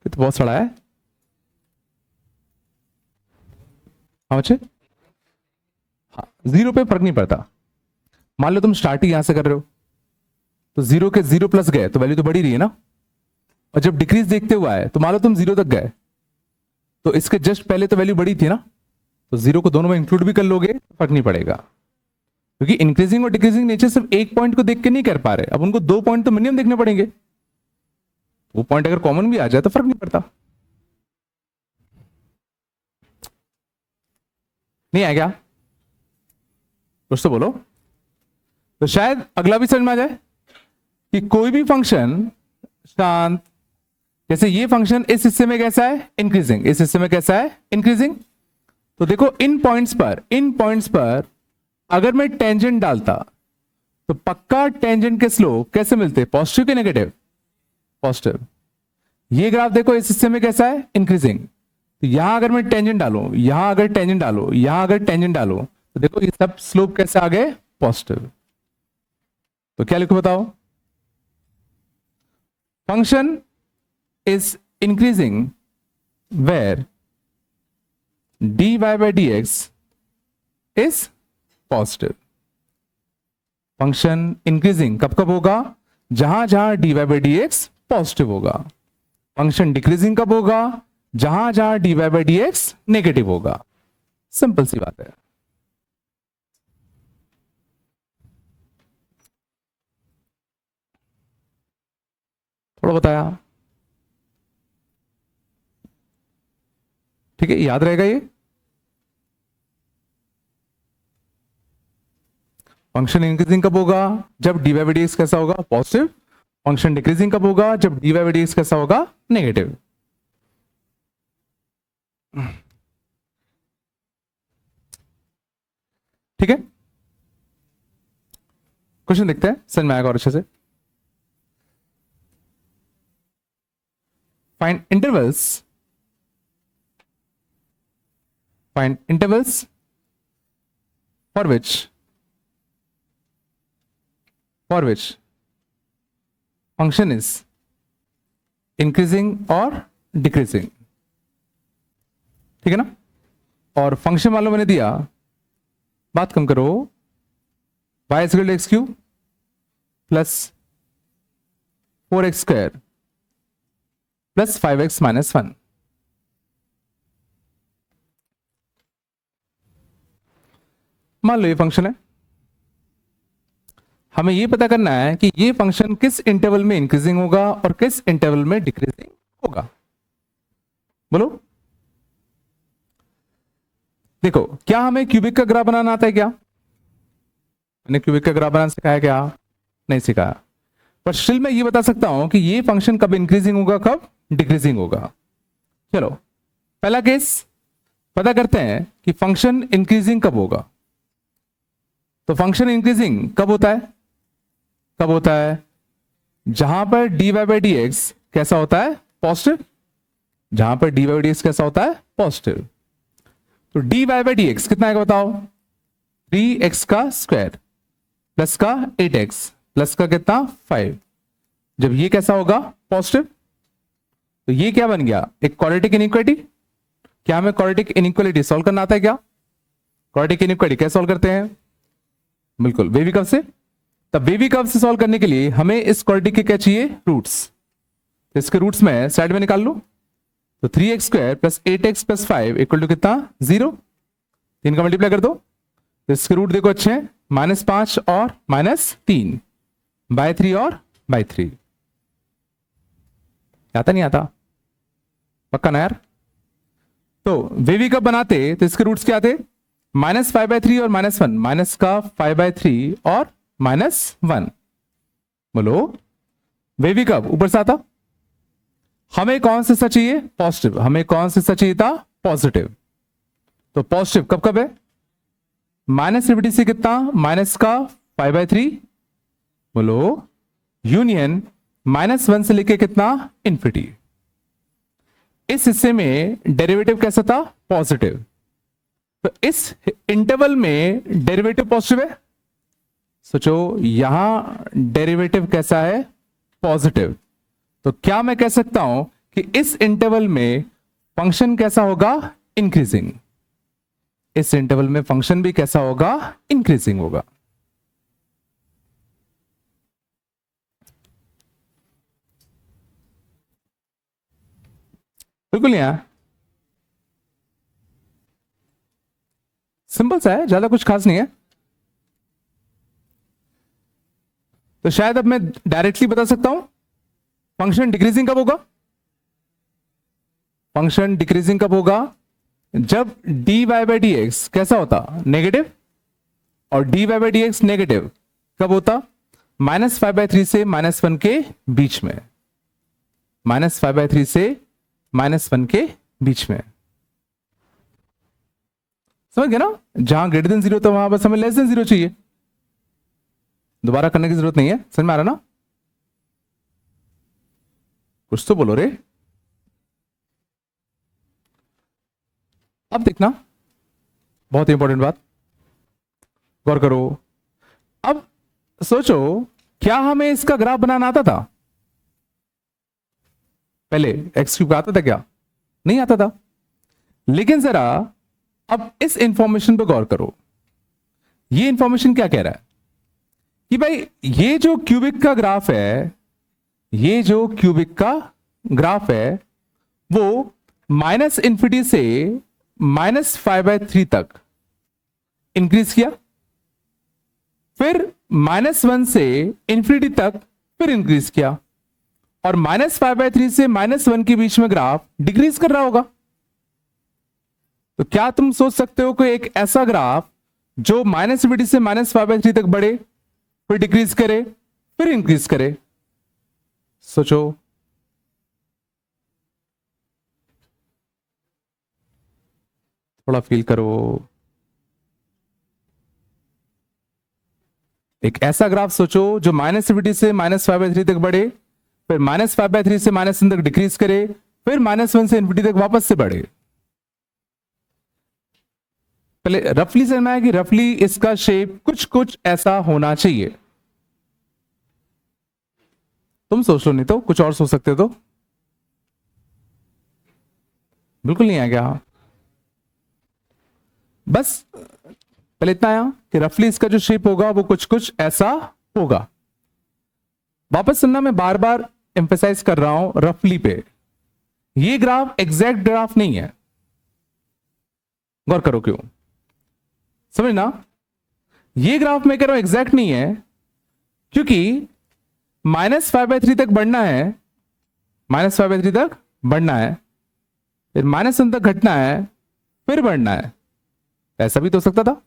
तो बहुत सड़ा है। हाँ, 0 पे फर्क नहीं पड़ता। मान लो तुम स्टार्ट ही यहां से कर रहे हो, तो 0 के 0 प्लस गए तो वैल्यू तो बढ़ी रही है ना, और जब डिक्रीज देखते हुआ है तो मान लो तुम 0 तक गए तो इसके जस्ट पहले तो वैल्यू बढ़ी थी ना, तो 0 को दोनों में इंक्लूड भी कर लोगे फर्क नहीं पड़ेगा, क्योंकि इंक्रीजिंग और डिक्रीजिंग नेचर सिर्फ एक पॉइंट को देख के नहीं कर पा रहे, अब उनको 2 पॉइंट तो मिनिमम देखने पड़ेंगे। वो पॉइंट अगर कॉमन भी आ जाए तो फर्क नहीं पड़ता। नहीं आया क्या? कुछ तो बोलो। तो शायद अगला भी समझ में आ जाए कि कोई भी फंक्शन शांत, जैसे ये फंक्शन इस हिस्से में कैसा है? इंक्रीजिंग। इस हिस्से में कैसा है? इंक्रीजिंग। तो देखो इन पॉइंट्स पर अगर मैं टेंजेंट डालता तो पक्का टेंजेंट के स्लोप कैसे मिलते? पॉजिटिव के नेगेटिव? पॉजिटिव। ये ग्राफ देखो इस हिस्से में कैसा है? इंक्रीजिंग। तो यहां अगर मैं टेंजेंट डालूं, यहां अगर टेंजेंट डालो, यहां अगर टेंजेंट डालो, तो देखो ये सब स्लोप कैसे आ गए? पॉजिटिव। तो क्या लिखो बताओ? Function is increasing where dy by dx is positive. Function increasing कब कब होगा? जहां जहां dy by dx पॉजिटिव होगा। फंक्शन डिक्रीजिंग कब होगा? जहां जहां dy by dx नेगेटिव होगा। सिंपल सी बात है। थोड़ा बताया, ठीक है, याद रहेगा ये। फंक्शन इंक्रीजिंग कब होगा? जब dy by dx कैसा होगा? पॉजिटिव। फंक्शन डिक्रीजिंग कब होगा? जब dy by dx कैसा होगा? नेगेटिव। ठीक है, क्वेश्चन देखते हैं, समझ में आएगा और अच्छे से। Find intervals for which function is increasing और decreasing। ठीक है ना? और फंक्शन वालों मैंने दिया, बात कम करो, y equal to x cube plus 4x square plus 5x minus 1। मान लो ये फंक्शन है, हमें ये पता करना है कि ये फंक्शन किस इंटरवल में इंक्रीजिंग होगा और किस इंटरवल में डिक्रीजिंग होगा। बोलो। देखो, क्या हमें क्यूबिक का ग्राफ बनाना आता है क्या? मैंने क्यूबिक का ग्राफ बनाना सिखाया क्या? नहीं सिखाया। पर स्टिल मैं ये बता सकता हूं कि ये फंक्शन कब इंक्रीजिंग होगा, कब डिक्रीजिंग होगा। चलो पहला केस पता करते हैं कि फंक्शन इंक्रीजिंग कब होगा। तो फंक्शन इंक्रीजिंग कब होता है? कब होता है? जहां पर dy by dx कैसा होता है? पॉजिटिव। जहां पर dy by dx कैसा होता है? पॉजिटिव। तो dy by dx कितना आएगा बताओ? 3x का स्क्वायर प्लस का 8x प्लस का कितना? 5। जब ये कैसा होगा? पॉजिटिव। तो ये क्या बन गया? एक क्वाड्रेटिक इनइक्वालिटी। क्या हमें क्वाड्रेटिक इनइक्वालिटी सॉल्व करना आता है क्या? क्वाड्रेटिक इनइक्वालिटी कैसे सॉल्व करते हैं? बिल्कुल वेवी कर्व से। तब वेवी कर्व से सॉल्व करने के लिए हमें इस क्वाड्रेटिक के क्या चाहिए? रूट्स। तो इसके रूट्स में साइड में निकाल लो। तो 3x square plus 8x plus 5 equal to कितना? 0। 3 का मल्टीप्लाई कर दो तो इसके रूट देखो अच्छे हैं, -5 और -3 बाय 3 और बाय 3। आता नहीं आता? पक्का ना यार? तो वेवी कब बनाते तो इसके रूट्स क्या थे? -5/3 और -1, माइनस का 5/3 और -1। बोलो वेवी कब ऊपर से आता? हमें कौन सा चाहिए? पॉजिटिव। हमें कौन सा चाहिए था? पॉजिटिव। तो पॉजिटिव कब कब है? -infinity से कितना? माइनस का 5/3, बोलो यूनियन -1 से लेके कितना? इन्फिनिटी। इस हिस्से में डेरिवेटिव कैसा था? पॉजिटिव। तो इस इंटरवल में डेरिवेटिव पॉजिटिव है। सोचो यहां डेरिवेटिव कैसा है? पॉजिटिव। तो क्या मैं कह सकता हूं कि इस इंटरवल में फंक्शन कैसा होगा? इंक्रीजिंग। इस इंटरवल में फंक्शन भी कैसा होगा? इंक्रीजिंग होगा। बिल्कुल यहां सिंपल सा है, ज्यादा कुछ खास नहीं है। तो शायद अब मैं डायरेक्टली बता सकता हूं फंक्शन डिक्रीजिंग कब होगा? फंक्शन डिक्रीजिंग कब होगा? जब dy/dx कैसा होता? नेगेटिव। और dy/dx नेगेटिव कब होता? -5/3 से -1 के बीच में। -5/3 से -1 के बीच में। समझ गए ना? जहां ग्रेटर देन 0 तो वहां बस हमें लेस देन 0 चाहिए, दोबारा करने की जरूरत नहीं है। समझ में आ रहा ना? कुछ तो बोलो रे। अब देखना बहुत इंपॉर्टेंट बात, गौर करो। अब सोचो क्या हमें इसका ग्राफ बनाना आता था? पहले x³ का आता था क्या? नहीं आता था। लेकिन जरा अब इस इंफॉर्मेशन पर गौर करो। ये इंफॉर्मेशन क्या कह रहा है कि भाई ये जो क्यूबिक का ग्राफ है, ये जो क्यूबिक का ग्राफ है वो -infinity से -5/3 तक इंक्रीज किया, फिर -1 से इन्फिनिटी तक फिर इंक्रीज किया, और -5/3 से -1 के बीच में ग्राफ डिक्रीज कर रहा होगा। तो क्या तुम सोच सकते हो कि एक ऐसा ग्राफ जो -infinity से -5/3 तक बढ़े, फिर डिक्रीज करे, फिर इंक्रीज करे? सोचो। थोड़ा फील करो। एक ऐसा ग्राफ सोचो जो -infinity से -5/3 तक बढ़े, फिर -5/3 से -1 तक डिक्रीज करे, फिर -1 से इन्फिनिटी तक वापस से बढ़े। पहले रफली समझना है कि रफली इसका शेप कुछ कुछ ऐसा होना चाहिए। तुम सोच लो, नहीं तो कुछ और सोच सकते हो। तो बिल्कुल नहीं आ गया। बस पहले इतना आया कि रफली इसका जो शेप होगा वो कुछ कुछ ऐसा होगा। वापस सुनना, मैं बार बार एम्फेसाइज कर रहा हूं रफली पे। ये ग्राफ एग्जैक्ट ग्राफ नहीं है, गौर करो क्यों। समझना, ये ग्राफ मैं कह रहा हूं एग्जैक्ट नहीं है क्योंकि -5/3 तक बढ़ना है, -5/3 तक बढ़ना है, फिर -1 तक घटना है, फिर बढ़ना है। ऐसा भी तो हो सकता था।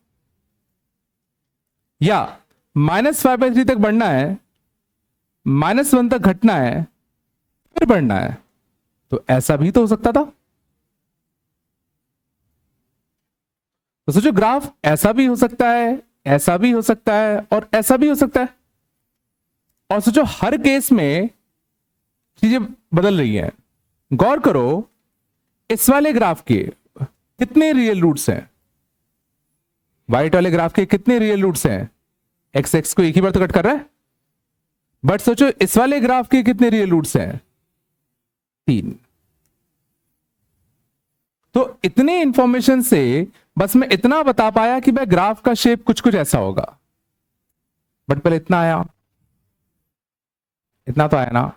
या -5/3 तक बढ़ना है, -1 तक घटना है, फिर बढ़ना है। तो ऐसा भी तो हो सकता था। तो सोचो ग्राफ ऐसा भी हो सकता है, ऐसा भी हो सकता है, और ऐसा भी हो सकता है। और सोचो हर केस में चीजें बदल रही हैं। गौर करो इस वाले ग्राफ के कितने रियल रूट्स हैं? व्हाइट वाले ग्राफ के कितने रियल रूट्स हैं? x को एक ही बार तो कट कर रहा है। बट सोचो इस वाले ग्राफ के कितने रियल रूट्स हैं? 3। तो इतने इंफॉर्मेशन से बस मैं इतना बता पाया कि भाई ग्राफ का शेप कुछ कुछ ऐसा होगा। बट पहले इतना आया, इतना तो आया ना।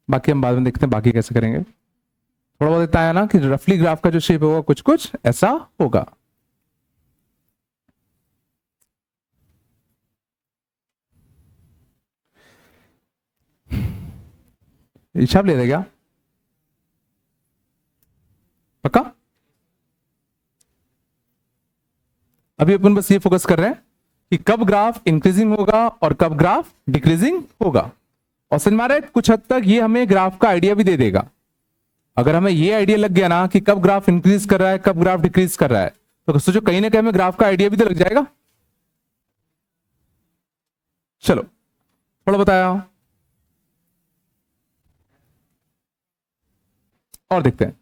बाकी हम बाद में देखते हैं बाकी कैसे करेंगे। थोड़ा बहुत इतना है ना कि रफली ग्राफ का जो शेप होगा कुछ कुछ ऐसा होगा। हिसाब ले देगा पक्का। अभी अपन बस ये फोकस कर रहे हैं कि कब ग्राफ इंक्रीजिंग होगा और कब ग्राफ डिक्रीजिंग होगा। और समझ में आ रहा है कुछ हद तक ये हमें ग्राफ का आइडिया भी दे देगा। अगर हमें ये आइडिया लग गया ना कि कब ग्राफ इंक्रीज कर रहा है कब ग्राफ डिक्रीज कर रहा है, तो सोचो कहीं ना कहीं हमें ग्राफ का आइडिया भी तो लग जाएगा। चलो थोड़ा बताया और देखते हैं।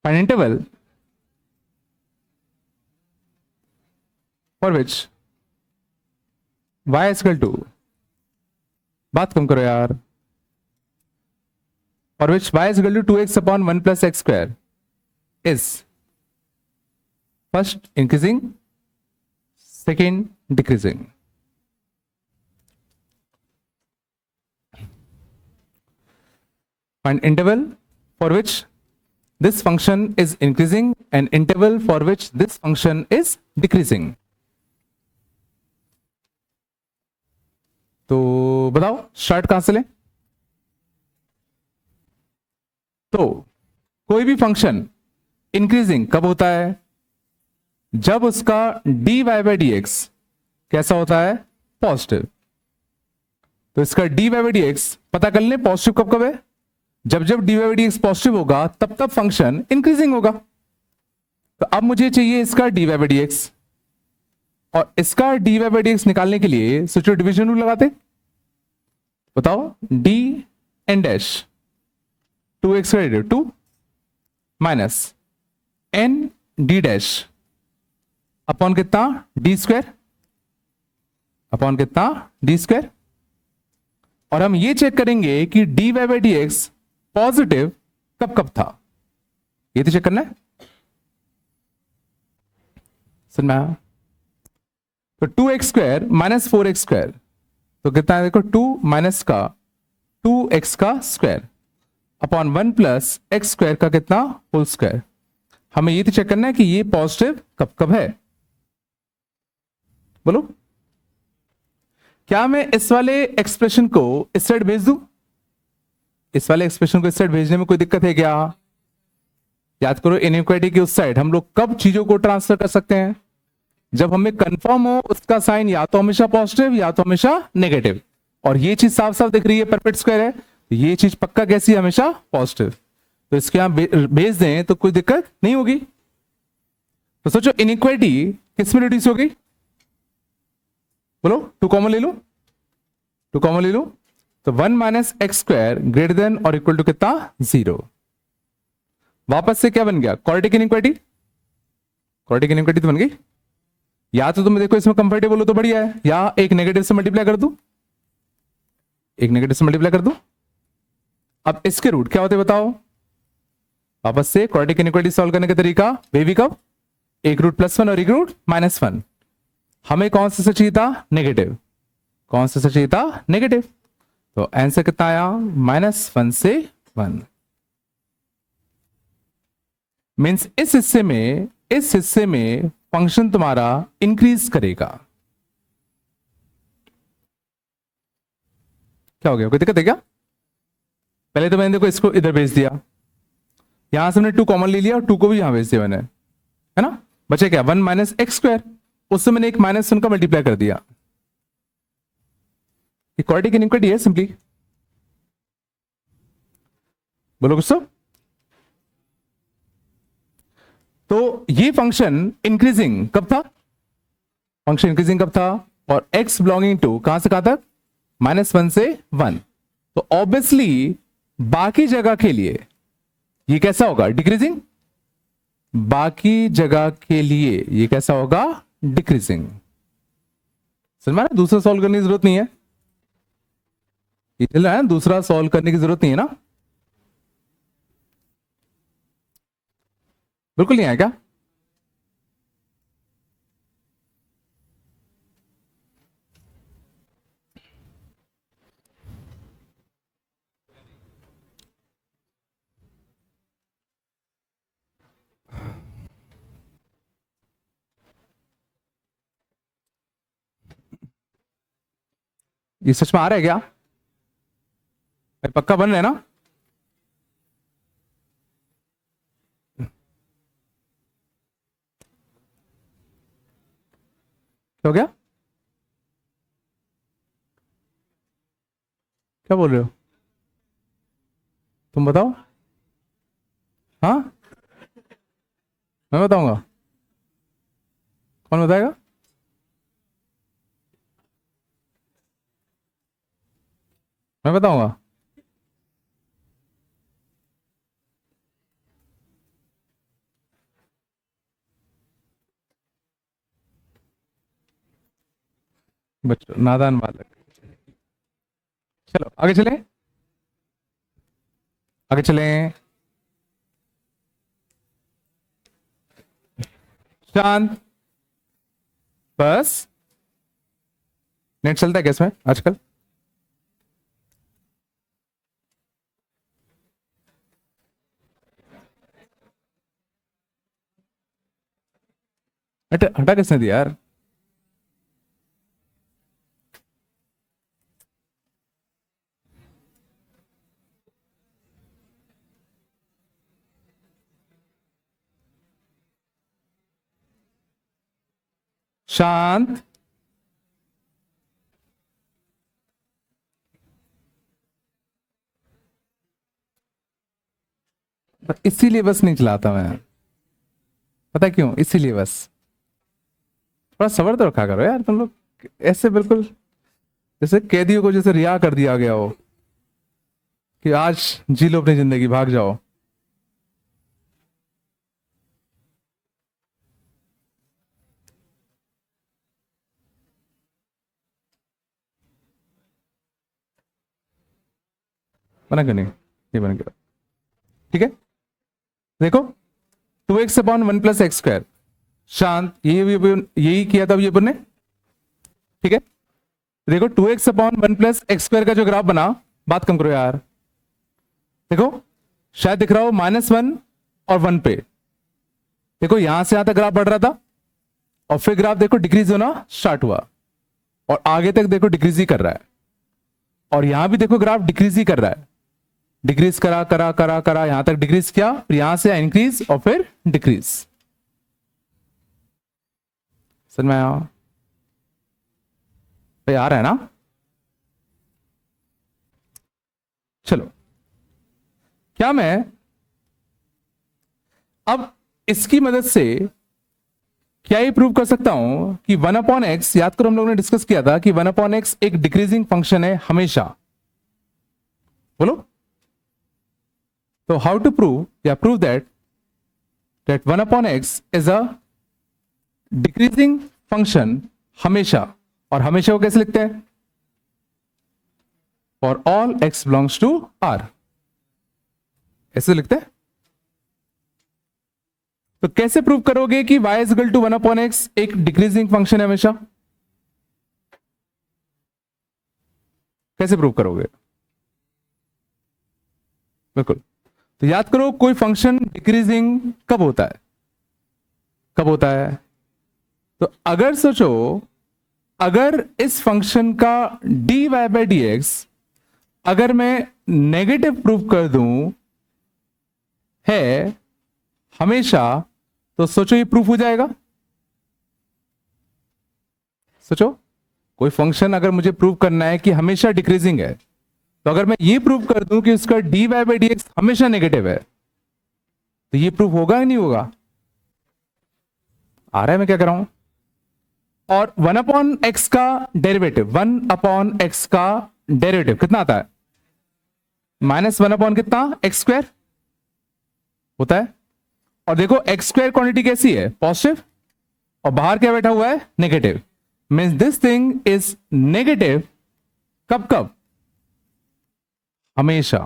Find interval for which y equal to, बात कम करो यार, for which y equal to 2x upon 1 plus x square is first increasing second decreasing. Find interval for which this function is increasing and interval for which this function is decreasing. तो बताओ start कहां से लें। तो कोई भी function increasing कब होता है, जब उसका dy बाई डी एक्स कैसा होता है, पॉजिटिव। तो इसका dy बाई डी एक्स पता कर लें पॉजिटिव कब कब है, जब जब dy by d x positive होगा तब तब फंक्शन इंक्रीजिंग होगा। तो अब मुझे चाहिए इसका dy बाई डी एक्स, और इसका dy बाई डी एक्स निकालने के लिए सोचो डिवीजन रूल लगाते। बताओ d एन डैश 2x का 2 minus n d dash upon कितना डी स्क्वायर, अपॉन कितना डी स्क्वायर। और हम ये चेक करेंगे कि dy by d x positive कब कब था, ये तो चेक करना है। समझ में आया। तो 2x square minus 4x square तो कितना है देखो 2 माइनस का 2x का square upon 1 plus x square का कितना होल स्क्वायर। हमें ये तो चेक करना है कि ये पॉजिटिव कब कब है। बोलो क्या मैं इस वाले एक्सप्रेशन को इस साइड भेज दूं, इस वाले एक्सप्रेशन को इस साइड भेजने में कोई दिक्कत है क्या। याद करो इनइक्वालिटी की उस साइड हम लोग कब चीजों को ट्रांसफर कर सकते हैं, जब हमें कंफर्म हो उसका साइन या तो हमेशा पॉजिटिव या तो हमेशा नेगेटिव। और ये चीज साफ साफ दिख रही है परफेक्ट स्क्वायर है, ये चीज पक्का कैसी है, हमेशा पॉजिटिव। तो इसके यहां भेज दें तो कोई दिक्कत नहीं होगी। तो सोचो इनइक्वालिटी किस में रिड्यूस होगी, बोलो 2 कॉमन ले लो, 2 कॉमन ले लो तो 1 minus x square greater than और इक्वल टू कितना 0। वापस से क्या बन गया क्वाड्रेटिक इनइक्वालिटी, क्वाड्रेटिक इनइक्वालिटी तो बन गई। या तो तुम देखो इसमें कंफर्टेबल हो तो बढ़िया है, या एक नेगेटिव से मल्टीप्लाई कर दो, एक नेगेटिव से मल्टीप्लाई कर दो। अब इसके रूट क्या होते बताओ। वापस से क्वाड्रेटिक इनइक्वालिटी सॉल्व करने का तरीका बेबी कब, एक रूट +1 और एक रूट -1। हमें कौन सा चाहिए था नेगेटिव, कौन सा चाहिए था नेगेटिव। तो आंसर कितना आया -1 से 1। मींस इस हिस्से में फंक्शन तुम्हारा इंक्रीज करेगा। क्या हो गया, कोई दिक्कत है क्या। पहले तो मैंने देखो इसको इधर भेज दिया, यहां से मैंने 2 कॉमन ले लिया और 2 को भी यहां भेज दिया मैंने, है ना। बचे क्या 1 माइनस एक्स स्क्वायर, उससे मैंने एक -1 का मल्टीप्लाई कर दिया। क्वाड्रेटिक इनइक्वालिटी है सिंपली। बोलो कुछ तो ये फंक्शन इंक्रीजिंग कब था, फंक्शन इंक्रीजिंग कब था, और x बिलोंगिंग टू कहां से कहां तक -1 से 1। तो ऑब्वियसली बाकी जगह के लिए ये कैसा होगा डिक्रीजिंग, बाकी जगह के लिए ये कैसा होगा डिक्रीजिंग। समझ में, दूसरा सॉल्व करने की जरूरत नहीं है, ये चल रहा है दूसरा सॉल्व करने की जरूरत नहीं है ना, बिल्कुल नहीं है क्या। ये सच में आ रहा है क्या? भाई पक्का बन रहे हैं ना? हो गया? क्या बोल रहे हो? तुम बताओ। हाँ, मैं बताऊंगा। कौन बताएगा? मैं बताऊंगा। बच्चों, नादान बालक। चलो आगे चलें, आगे चलें। शांत। बस। नेट चलता है क्या इसमें आजकल? हटा हटा किसने दिया यार? शांत। इसीलिए बस नहीं चलाता मैं। पता क्यों? इसीलिए बस। थोड़ा सब्र तो रखा करो यार तुम लोग। ऐसे बिल्कुल जैसे कैदियों को जैसे रिहा कर दिया गया हो कि आज जी लो अपनी जिंदगी, भाग जाओ। बना क्यों नहीं? ये बन गया। ठीक है, देखो 2x अपॉन 1 + x²। शांत। यही किया था ये अपन ने। ठीक है, देखो 2x अपॉन 1 + x² का जो ग्राफ बना, बात कम करो यार। देखो शायद दिख रहा हो -1 और 1 पे। देखो यहां से यहां तक ग्राफ बढ़ रहा था और फिर ग्राफ देखो डिक्रीज होना स्टार्ट हुआ और आगे तक देखो डिक्रीज ही कर रहा है। और यहां भी देखो ग्राफ डिक्रीज ही कर रहा है। डिक्रीज करा करा करा करा यहां तक डिक्रीज किया, फिर यहां से इंक्रीज और फिर डिक्रीज। समझ में आया? भाई आ रहा है ना? चलो, क्या मैं अब इसकी मदद से क्या ये प्रूव कर सकता हूं कि 1/x, याद करो हम लोगों ने डिस्कस किया था कि 1/x एक डिक्रीजिंग फंक्शन है हमेशा। बोलो तो हाउ टू प्रूव या prove that 1/x is a decreasing function हमेशा। और हमेशा को कैसे लिखते हैं? For all x belongs to r, ऐसे लिखते हैं। तो कैसे प्रूव करोगे कि y is equal to 1/x एक डिक्रीजिंग फंक्शन है हमेशा? कैसे प्रूव करोगे? बिल्कुल, तो याद करो कोई फंक्शन डिक्रीजिंग कब होता है? कब होता है? तो अगर सोचो, अगर इस फंक्शन का dy/dx अगर मैं नेगेटिव प्रूव कर दूं है हमेशा, तो सोचो ये प्रूफ हो जाएगा? सोचो, कोई फंक्शन अगर मुझे प्रूव करना है कि हमेशा डिक्रीजिंग है, तो अगर मैं ये प्रूव कर दूं कि उसका dy/dx हमेशा नेगेटिव है, तो ये प्रूफ होगा या नहीं होगा? आ रहा है मैं क्या कर रहा हूं? और 1/x का डेरिवेटिव, 1/x का डेरिवेटिव कितना आता है? -1 कितना? x² होता है। और देखो x² क्वांटिटी कैसी है? पॉजिटिव। और बाहर क्या बैठा हुआ है? Negative. Means this thing is negative कब कब? हमेशा।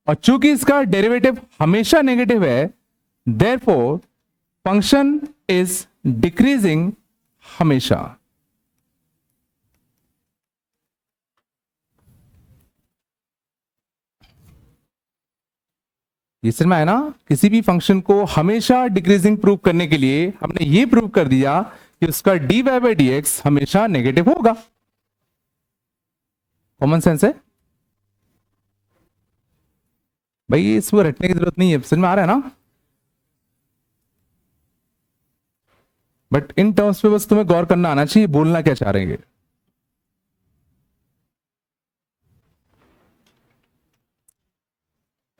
और चूंकि इसका डेरिवेटिव हमेशा नेगेटिव है, देयरफॉर फंक्शन इज डिक्रीजिंग हमेशा। ये समझ में आया ना? किसी भी फंक्शन को हमेशा डिक्रीजिंग प्रूव करने के लिए हमने ये प्रूव कर दिया कि उसका dy/dx हमेशा नेगेटिव होगा। कॉमन सेंस है भाई, इसमें रटने की जरूरत नहीं है, समझ में आ रहा है ना। बट इन टर्म्स पे बस तुम्हें गौर करना आना चाहिए, बोलना क्या चाह रहे हैं।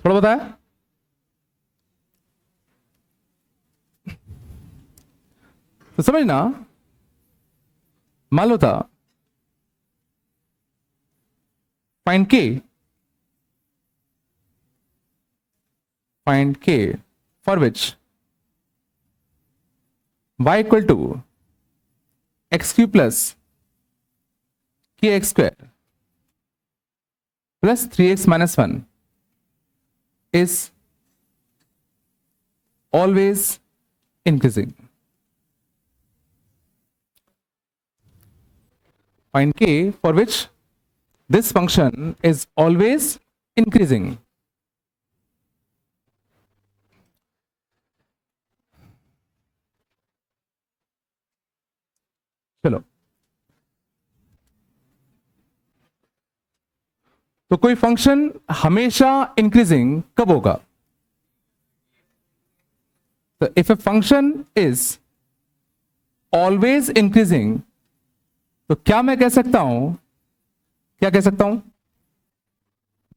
थोड़ा बताया तो समझना। मान लो था find k for which y equal to x cube plus k x square plus 3x-1 is always increasing. Find k for which this function is always increasing. चलो, तो कोई फंक्शन हमेशा इंक्रीजिंग कब होगा? तो if a function is always increasing, तो क्या मैं कह सकता हूं, क्या कह सकता हूं?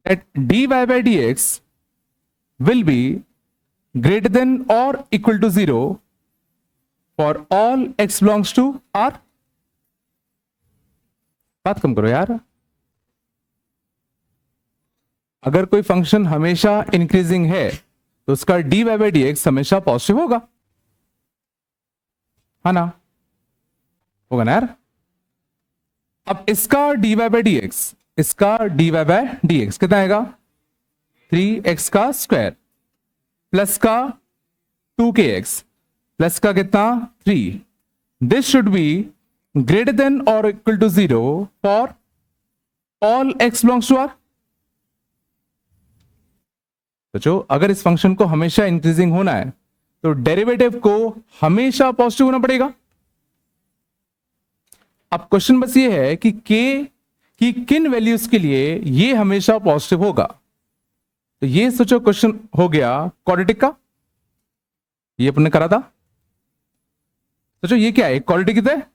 That dy by dx will be greater than or equal to 0 for all x belongs to R. बात कम करो यार। अगर कोई फंक्शन हमेशा इंक्रीजिंग है तो उसका dy by dx हमेशा पॉजिटिव होगा, है ना? होगा ना यार। अब इसका dy by dx, इसका dy by dx कितना आएगा? 3x का स्क्वायर प्लस का 2kx प्लस का कितना 3। This should be greater than और equal to 0 for all x belongs to R। तो जो अगर इस फंक्शन को हमेशा इंक्रीजिंग होना है तो डेरिवेटिव को हमेशा पॉजिटिव होना पड़ेगा। अब क्वेश्चन बस ये है कि k की किन वैल्यूज के लिए ये हमेशा पॉजिटिव होगा। तो ये सोचो क्वेश्चन हो गया क्वाड्रेटिक का, ये अपने करा था। सोचो ये क्या है, क्वाड्रेटिक कितना है?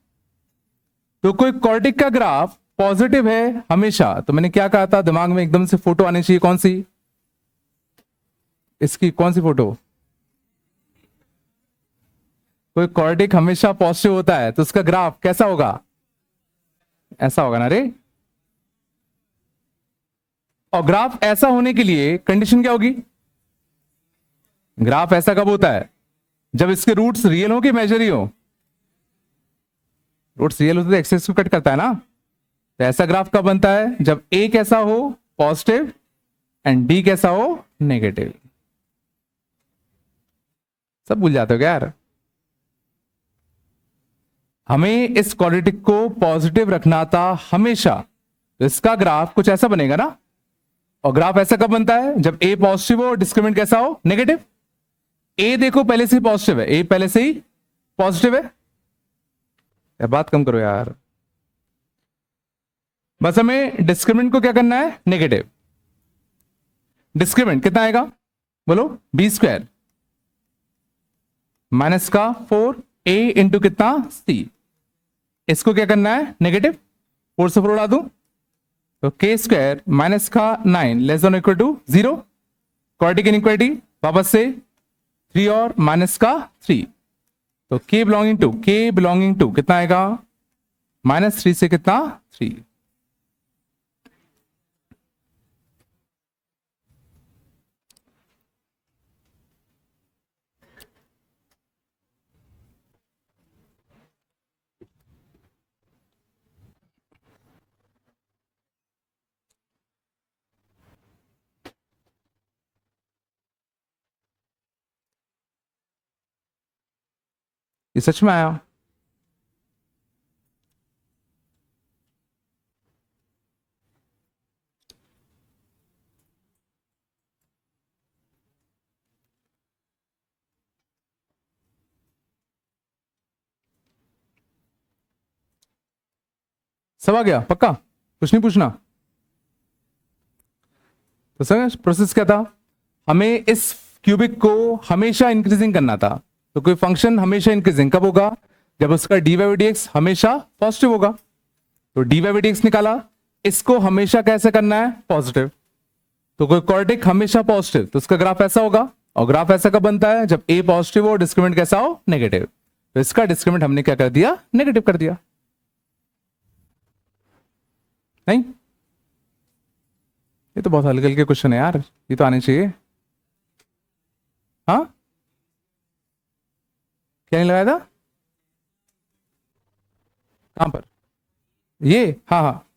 तो कोई क्वाड्रेटिक का ग्राफ पॉजिटिव है हमेशा, तो मैंने क्या कहा था, दिमाग में एकदम से फोटो आनी चाहिए। कौन सी? इसकी कौन सी फोटो? कोई क्वाड्रेटिक हमेशा पॉजिटिव होता है तो उसका ग्राफ कैसा होगा? ऐसा होगा ना रे। और ग्राफ ऐसा होने के लिए कंडीशन क्या होगी? ग्राफ ऐसा कब होता है? जब इसके रूट्स रियल हो कि इमेजिनरी हो। रूट्स रियल होते तो एक्सेस को कट करता है ना। तो ऐसा ग्राफ कब बनता है? जब a कैसा हो पॉजिटिव एंड d कैसा हो नेगेटिव। सब भूल जाते हो क्या यार? हमें इस क्वाड्रेटिक को पॉजिटिव रखना था हमेशा, तो इसका ग्राफ कुछ ऐसा बनेगा ना। और ग्राफ ऐसा कब बनता है? जब a पॉजिटिव हो और डिस्क्रिमिनेंट कैसा हो नेगेटिव। a देखो पहले से ही पॉजिटिव है, a पहले से ही पॉजिटिव है। या बात कम करो यार। बस हमें डिस्क्रिमिनेंट को क्या करना है? नेगेटिव। डिस्क्रिमिनेंट कितना आएगा बोलो? b स्क्वायर माइनस का 4a इंटू कितना c। इसको क्या करना है? नेगेटिव। 4 से 4 उड़ा दूं तो k स्क्वायर माइनस का 9 less than equal to 0। Quadratic inequality वापस से 3 और माइनस का 3। तो k बिलोंगिंग टू कितना आएगा? -3 से कितना 3। ये सच में आया? सब आ गया पक्का? कुछ नहीं पूछना? तो समझ प्रोसेस क्या था, हमें इस क्यूबिक को हमेशा इंक्रीजिंग करना था। तो कोई फंक्शन हमेशा इंक्रीजिंग कब होगा, जब उसका dy बाई dx हमेशा पॉजिटिव होगा। तो dy बाई dx निकाला, इसको हमेशा कैसे करना है, पॉजिटिव। तो कोई क्वाड्रेटिक हमेशा पॉजिटिव, तो उसका ग्राफ ऐसा होगा। और ग्राफ ऐसा कब बनता है, जब a पॉजिटिव हो, डिस्क्रिमिनेंट कैसा हो, नेगेटिव। तो इसका डिस्क्रिमिनेंट हमने क्या कर दिया, नेगेटिव कर दिया। नहीं, ये तो बहुत हल्के हल्के क्वेश्चन है यार, ये तो आने चाहिए। हाँ, क्या नहीं लगाया था, कहां पर, ये, हाँ हाँ,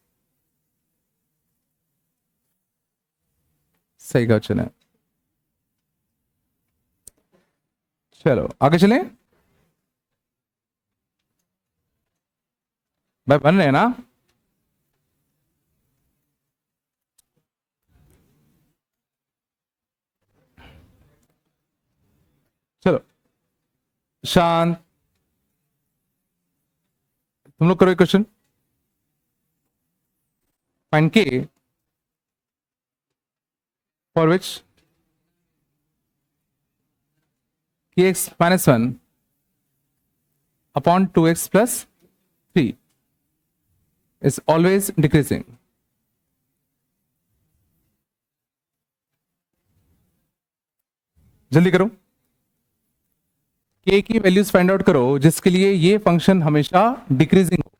सही क्वेश्चन है। चलो आगे चलें, भाई बन रहे हैं ना। चलो शांत, तुम लोग करो एक question. Find k for which kx minus 1 upon 2x plus 3 is always decreasing। जल्दी करो, k की वैल्यूज फाइंड आउट करो जिसके लिए ये फंक्शन हमेशा डिक्रीजिंग हो।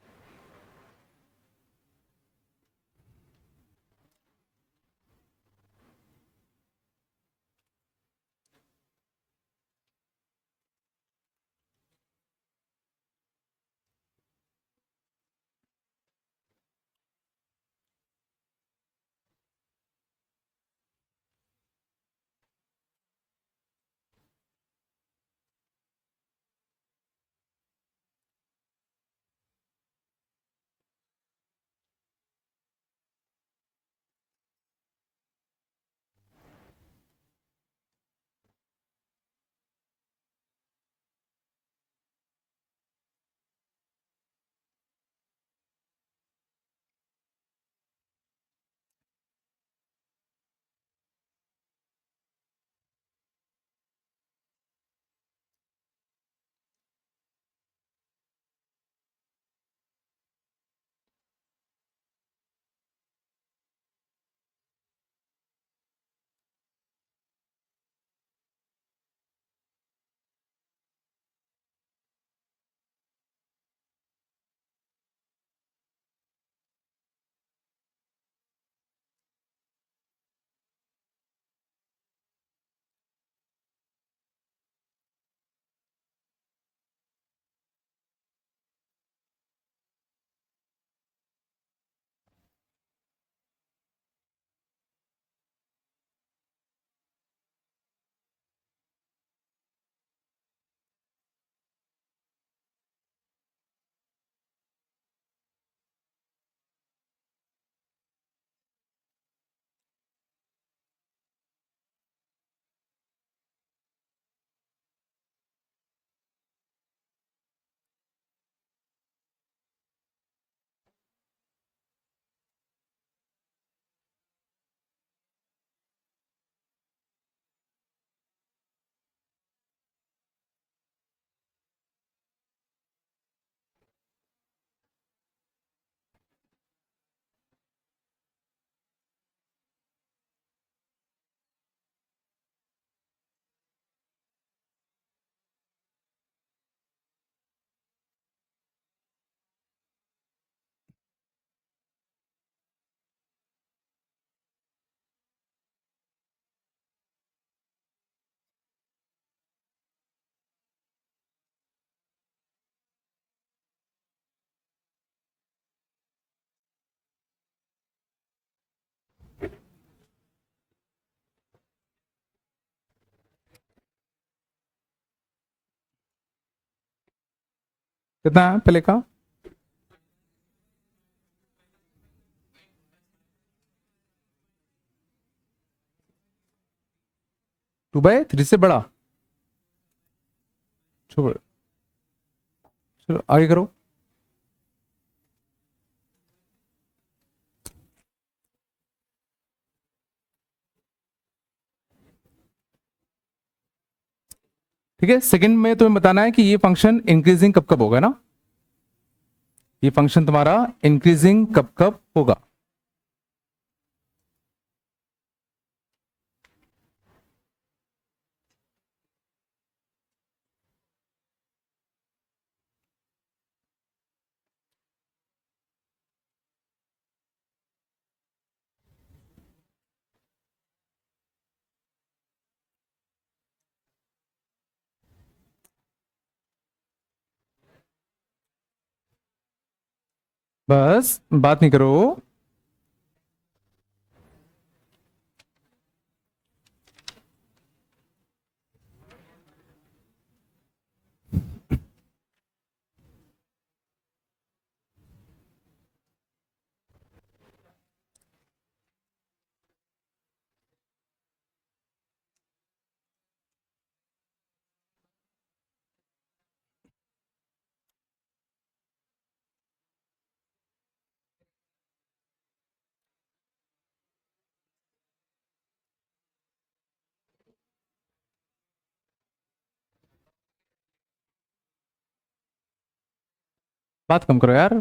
कितना है पहले का, 2/3 से बड़ा, छोड़, चलो आगे करो। ठीक है, सेकंड में तुम्हें बताना है कि ये फंक्शन इंक्रीजिंग कब कब होगा ना, ये फंक्शन तुम्हारा इंक्रीजिंग कब कब होगा। बस बात नहीं करो। बात कम करो यार।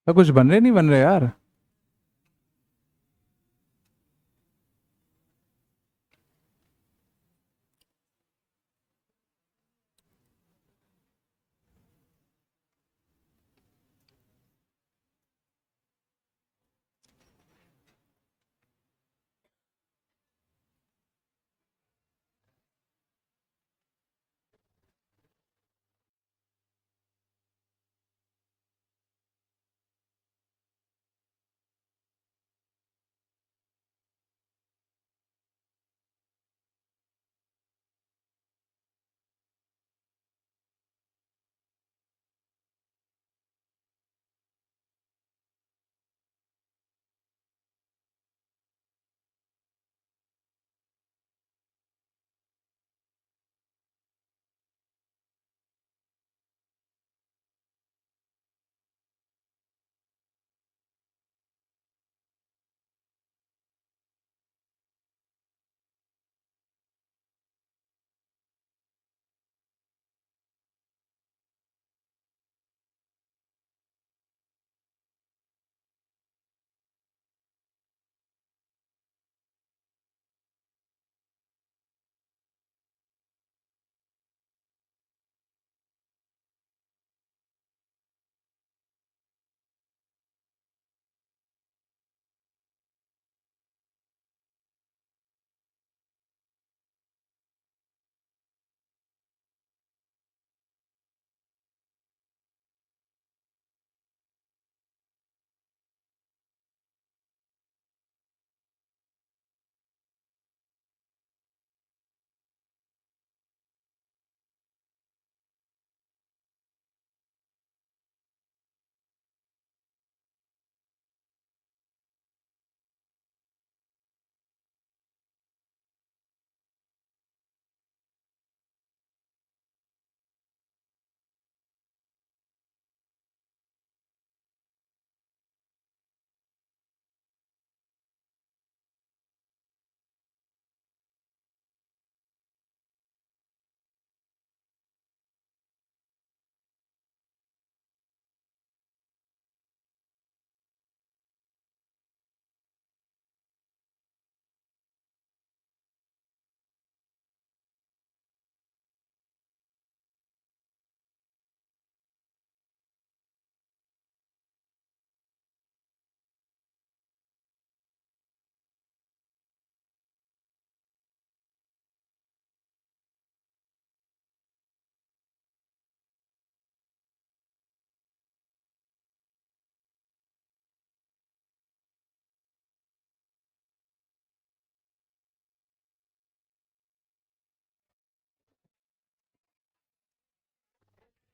तो कुछ बन रहे नहीं बन रहे यार।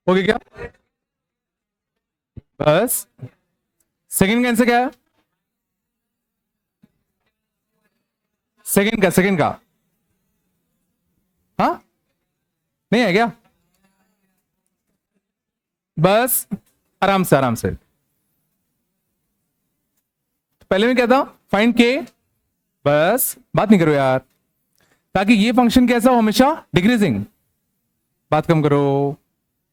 हो गया क्या? बस सेकंड का आंसर क्या है? सेकंड का हाँ, नहीं है क्या? बस आराम से आराम से। पहले में क्या था, फाइंड के, बस बात नहीं करो यार, ताकि ये फंक्शन कैसा हो, हमेशा डिक्रीजिंग। बात कम करो।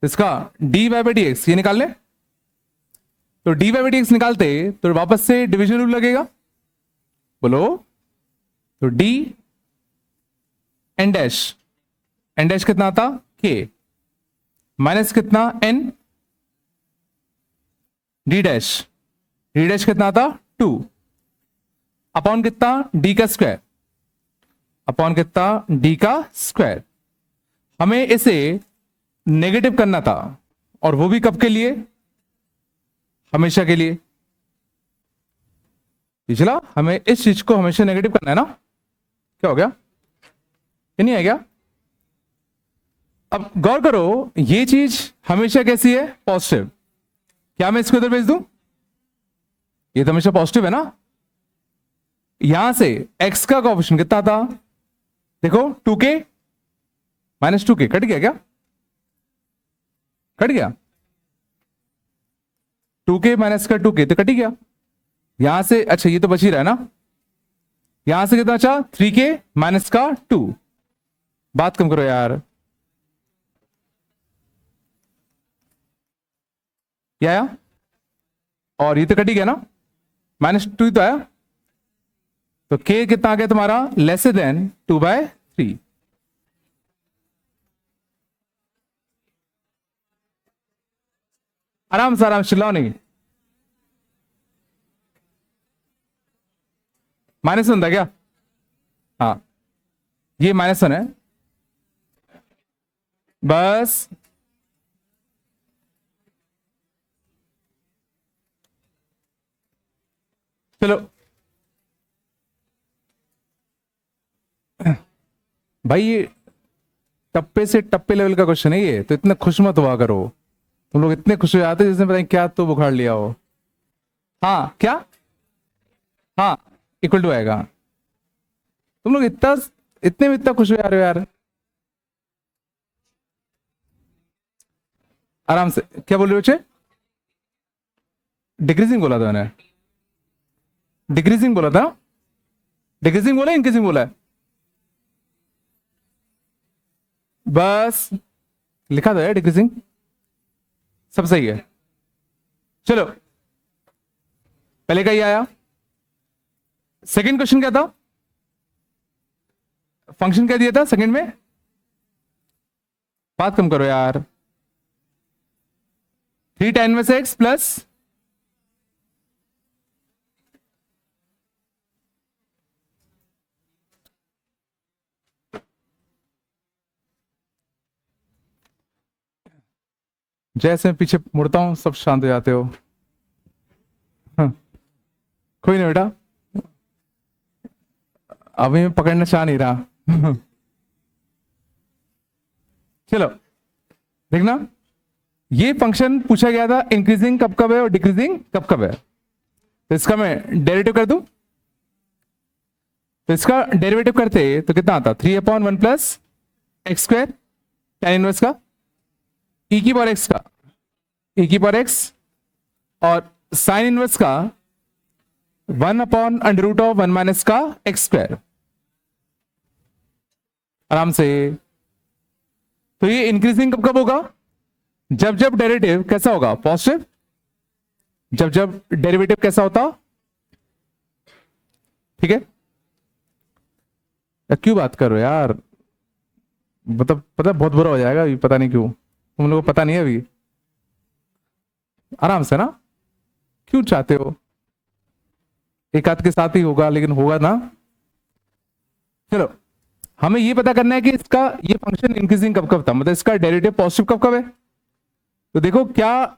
इसका d y by d x ये निकाल ले, तो d y by d x निकालते तो वापस से डिवीजन रूल लगेगा, बोलो। तो डी एन डैश कितना आता, के, माइनस कितना एन, डी डैश कितना आता 2, अपॉन कितना डी का स्क्वायर, अपॉन कितना डी का स्क्वायर। हमें इसे नेगेटिव करना था, और वो भी कब के लिए, हमेशा के लिए। पिछला हमें इस चीज को हमेशा नेगेटिव करना है ना, क्या हो गया, ये नहीं है क्या। अब गौर करो, ये चीज हमेशा कैसी है, पॉजिटिव। क्या मैं इसको इधर भेज दूं, ये तो हमेशा पॉजिटिव है ना। यहां से x का कोएफिशिएंट कितना था, देखो 2k माइनस 2k, कट गया क्या, कट गया, 2k माइनस का 2k तो कट ही गया। यहां से अच्छा ये तो बच ही रहा है ना, यहां से कितना अच्छा 3k माइनस का 2। बात कम करो यार, क्या आया, और ये तो कट ही गया ना, माइनस 2 ही तो आया। तो k कितना आ गया तुम्हारा, लेस देन 2/3। आराम से चिल्लाओ नहीं, -1 था क्या, हाँ ये -1 है, बस चलो भाई, ये टप्पे से टप्पे लेवल का क्वेश्चन है ये, तो इतना खुश मत हुआ करो। तुम लोग इतने खुश हो जाते जैसे पता नहीं क्या तो बुखार लिया हो। हाँ क्या, हाँ इक्वल टू आएगा। तुम लोग इतने में इतना खुश हो जा रहे हो यार, आराम से। क्या बोल रहे हो बच्चे, डिक्रीजिंग बोला था मैंने, डिक्रीजिंग बोला था, डिक्रीजिंग बोला इंक्रीजिंग बोला है, बस लिखा था यार डिक्रीजिंग, सब सही है। चलो पहले का ही आया। सेकंड क्वेश्चन क्या था, फंक्शन क्या दिया था सेकंड में, बात कम करो यार, 3 tan इनवर्स x प्लस जैसे मैं पीछे मुड़ता हूं सब शांत हो जाते हो। हाँ, कोई नहीं बेटा, अभी मैं पकड़ना चाह नहीं रहा। चलो देखना, ये फंक्शन पूछा गया था इंक्रीजिंग कब कब है और डिक्रीजिंग कब कब है, तो इसका मैं डेरिवेटिव कर दूं। तो इसका डेरिवेटिव करते तो कितना आता, 3/1 plus x square tan inverse का e की पावर x का e की पावर x, और साइन इनवर्स का 1/√1 माइनस का एक्स स्क्वायर। आराम से। तो ये इंक्रीजिंग कब कब होगा, जब जब डेरिवेटिव कैसा होगा, पॉजिटिव, जब जब डेरिवेटिव कैसा होता, ठीक है। क्यों बात कर रहे हो यार, मतलब पता बहुत बुरा हो जाएगा अभी, पता नहीं क्यों, तुम लोगों को पता नहीं है अभी। आराम से ना, क्यों चाहते हो, एक हाथ के साथ ही होगा लेकिन होगा ना। चलो हमें ये पता करना है कि इसका ये फंक्शन इंक्रीजिंग कब कब था, मतलब इसका डेरिवेटिव पॉजिटिव कब कब है। तो देखो क्या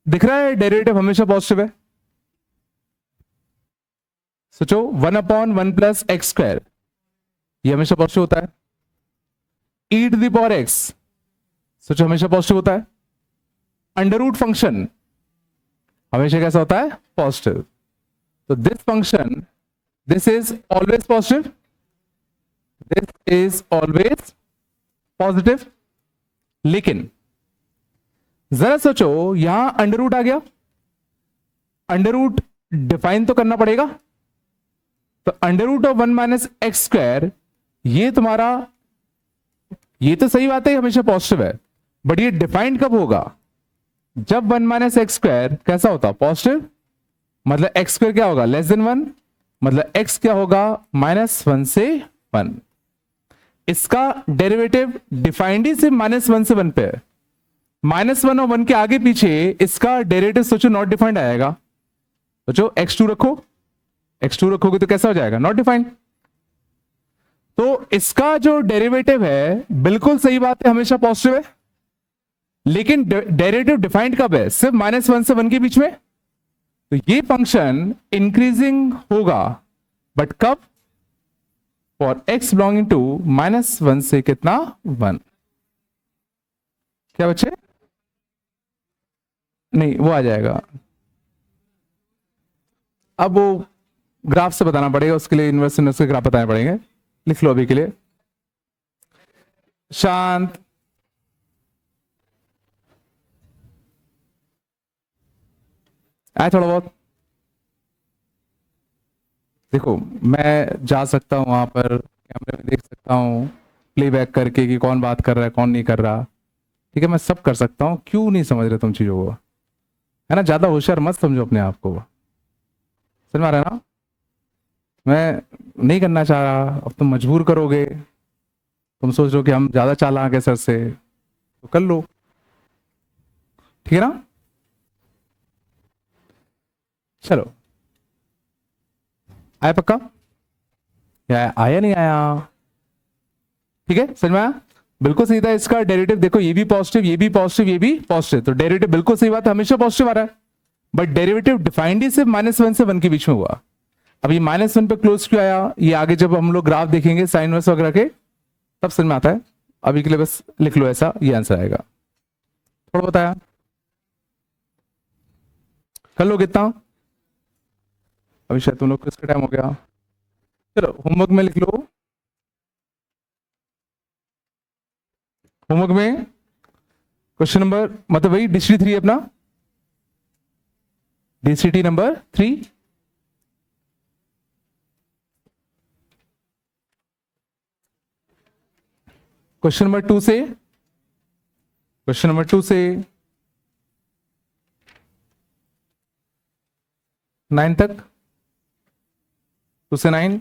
दिख रहा है, डेरिवेटिव हमेशा पॉजिटिव है। सोचो 1/1 प्लस एक्स स्क्वायर, ये हमेशा पॉजिटिव होता है। e to the power x, सोचो हमेशा पॉजिटिव होता है। अंडर रूट फंक्शन हमेशा कैसा होता है, पॉजिटिव। तो this function, this is always positive, this is always positive. लेकिन जरा सोचो, यहां अंडर रूट आ गया, अंडर रूट डिफाइन तो करना पड़ेगा, तो under root of 1 minus x square, ये तुम्हारा, ये तो सही बात है हमेशा पॉजिटिव है, बट ये डिफाइंड कब होगा, जब 1 माइनस एक्स स्क्वायर कैसा होता, पॉजिटिव, मतलब एक्स स्क्वायर क्या होगा, लेस देन 1, मतलब एक्स क्या होगा, -1 से 1। इसका डेरिवेटिव डिफाइंड ही सिर्फ -1 से 1 पे है, -1 और 1 के आगे पीछे इसका डेरिवेटिव सोचो नॉट डिफाइंड आएगा, सोचो x2 रखो, x2 रखोगे तो कैसा हो जाएगा, नॉट डिफाइंड। तो इसका जो डेरिवेटिव है, बिल्कुल सही बात है, हमेशा पॉजिटिव है, लेकिन डेरिवेटिव डिफाइंड कब है, सिर्फ -1 से 1 के बीच में, तो ये फंक्शन इंक्रीजिंग होगा, बट कब, फॉर x बिलोंगिंग टू -1 से कितना, 1। क्या बच्चे, नहीं वो आ जाएगा, अब वो ग्राफ से बताना पड़ेगा, उसके लिए इनवर्स इनवर्स के ग्राफ बताने पड़ेंगे, लिख लो अभी के लिए, शांत, आए थोड़ा बहुत। देखो मैं जा सकता हूं वहां पर, कैमरे में देख सकता हूं प्लेबैक करके कि कौन बात कर रहा है कौन नहीं कर रहा, ठीक है, मैं सब कर सकता हूं, क्यों नहीं समझ रहे तुम चीजों को, है ना, ज्यादा होशियार मत समझो अपने आप को, समझ में आ रहा है ना, मैं नहीं करना चाह रहा, अब तुम मजबूर करोगे, तुम सोच रहे हो कि हम ज्यादा चालाक है सर से, तो कर लो, ठीक है ना, चलो, आया पक्का, या आया नहीं आया, ठीक है, समझ में आया, बिल्कुल सही था, इसका डेरिवेटिव देखो, ये भी पॉजिटिव, ये भी पॉजिटिव, ये भी पॉजिटिव, तो डेरिवेटिव बिल्कुल सही बात है, हमेशा पॉजिटिव आ रहा है, बट डेरिवेटिव डिफाइंड ही सिर्फ -1 से 1 के बीच में हुआ। अब ये -1 पे क्लोज क्यों आया, ये आगे जब हम लोग ग्राफ देखेंगे साइन वर्स वगैरह के, तब समझ में आता है, अभी के लिए बस लिख लो ऐसा, ये आंसर आएगा, थोड़ा बताया, कर लो कितना, अभी शायद तुम लोग किसका टाइम हो गया, चलो होमवर्क में लिख लो, होमवर्क में क्वेश्चन नंबर, मतलब वही DCT 3 अपना, DCT नंबर 3, क्वेश्चन नंबर 2 से, क्वेश्चन नंबर 2 से 9 तक, 2 से 9,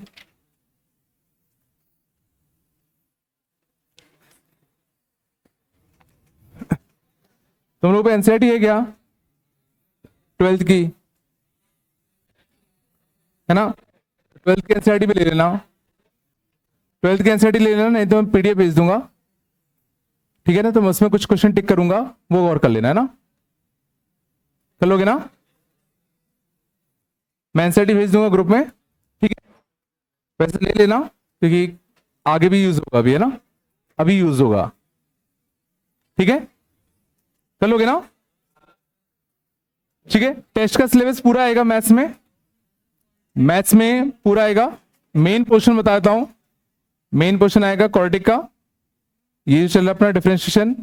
तुम लोग पे एनसीईआरटी है क्या, 12th की, है ना, 12th की एनसीईआरटी भी ले लेना, 12th की एनसीईआरटी ले लेना, नहीं तो मैं पीडीएफ भेज दूंगा, ठीक है ना, तो मैं उसमें कुछ क्वेश्चन टिक करूंगा, वो गौर कर लेना, है ना, कर लोगे ना, मैं एनसीईआरटी भेज दूंगा ग्रुप में, ठीक है, वैसे ले लेना, क्योंकि आगे भी यूज होगा, अभी है ना, अभी यूज होगा, ठीक है, कर लोगे ना, ठीक है, टेस्ट का सिलेबस पूरा आएगा मैथ्स में, मैथ्स में पूरा आएगा, मेन पोर्शन बताता हूं, मेन पोर्शन आएगा क्वाड्रेटिक का, ये चल रहा अपना डिफरेंशिएशन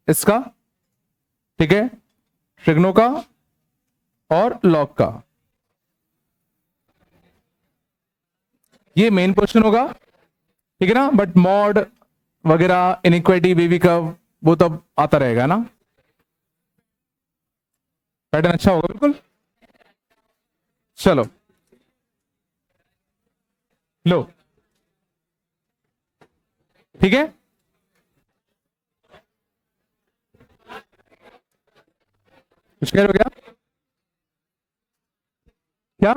इसका, ठीक है, ट्रिग्नो का और लॉग का, ये मेन पोर्शन होगा, ठीक है ना, बट मॉड वगैरह, इनइक्वालिटी, बेबी कर्व, वो तब आता रहेगा ना, पैटर्न अच्छा होगा बिल्कुल, चलो लो, ठीक है, कुछ कह रहे हो क्या, क्या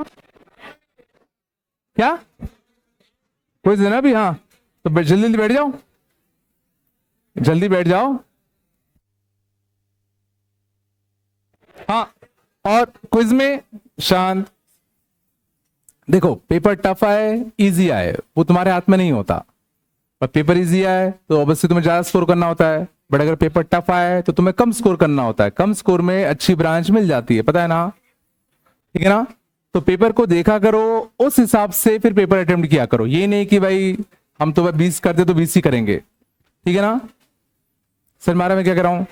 क्या कोई देना भी, हाँ तो जल्दी जल्दी बैठ जाओ, जल्दी बैठ जाओ, हाँ, और क्विज में शांत, देखो पेपर टफ आए इजी आए वो तुम्हारे हाथ में नहीं होता, पर पेपर इजी आए तो ऑब्वियसली तुम्हें ज्यादा स्कोर करना होता है, बट अगर पेपर टफ आए तो तुम्हें कम स्कोर करना होता है, कम स्कोर में अच्छी ब्रांच मिल जाती है, पता है ना, ठीक है ना, तो पेपर को देखा करो, उस हिसाब से फिर पेपर अटेम्प्ट किया करो, ये नहीं कि भाई हम तो 20 करते तो 20 ही करेंगे, ठीक है ना, सर मारा मैं क्या कर रहा हूं,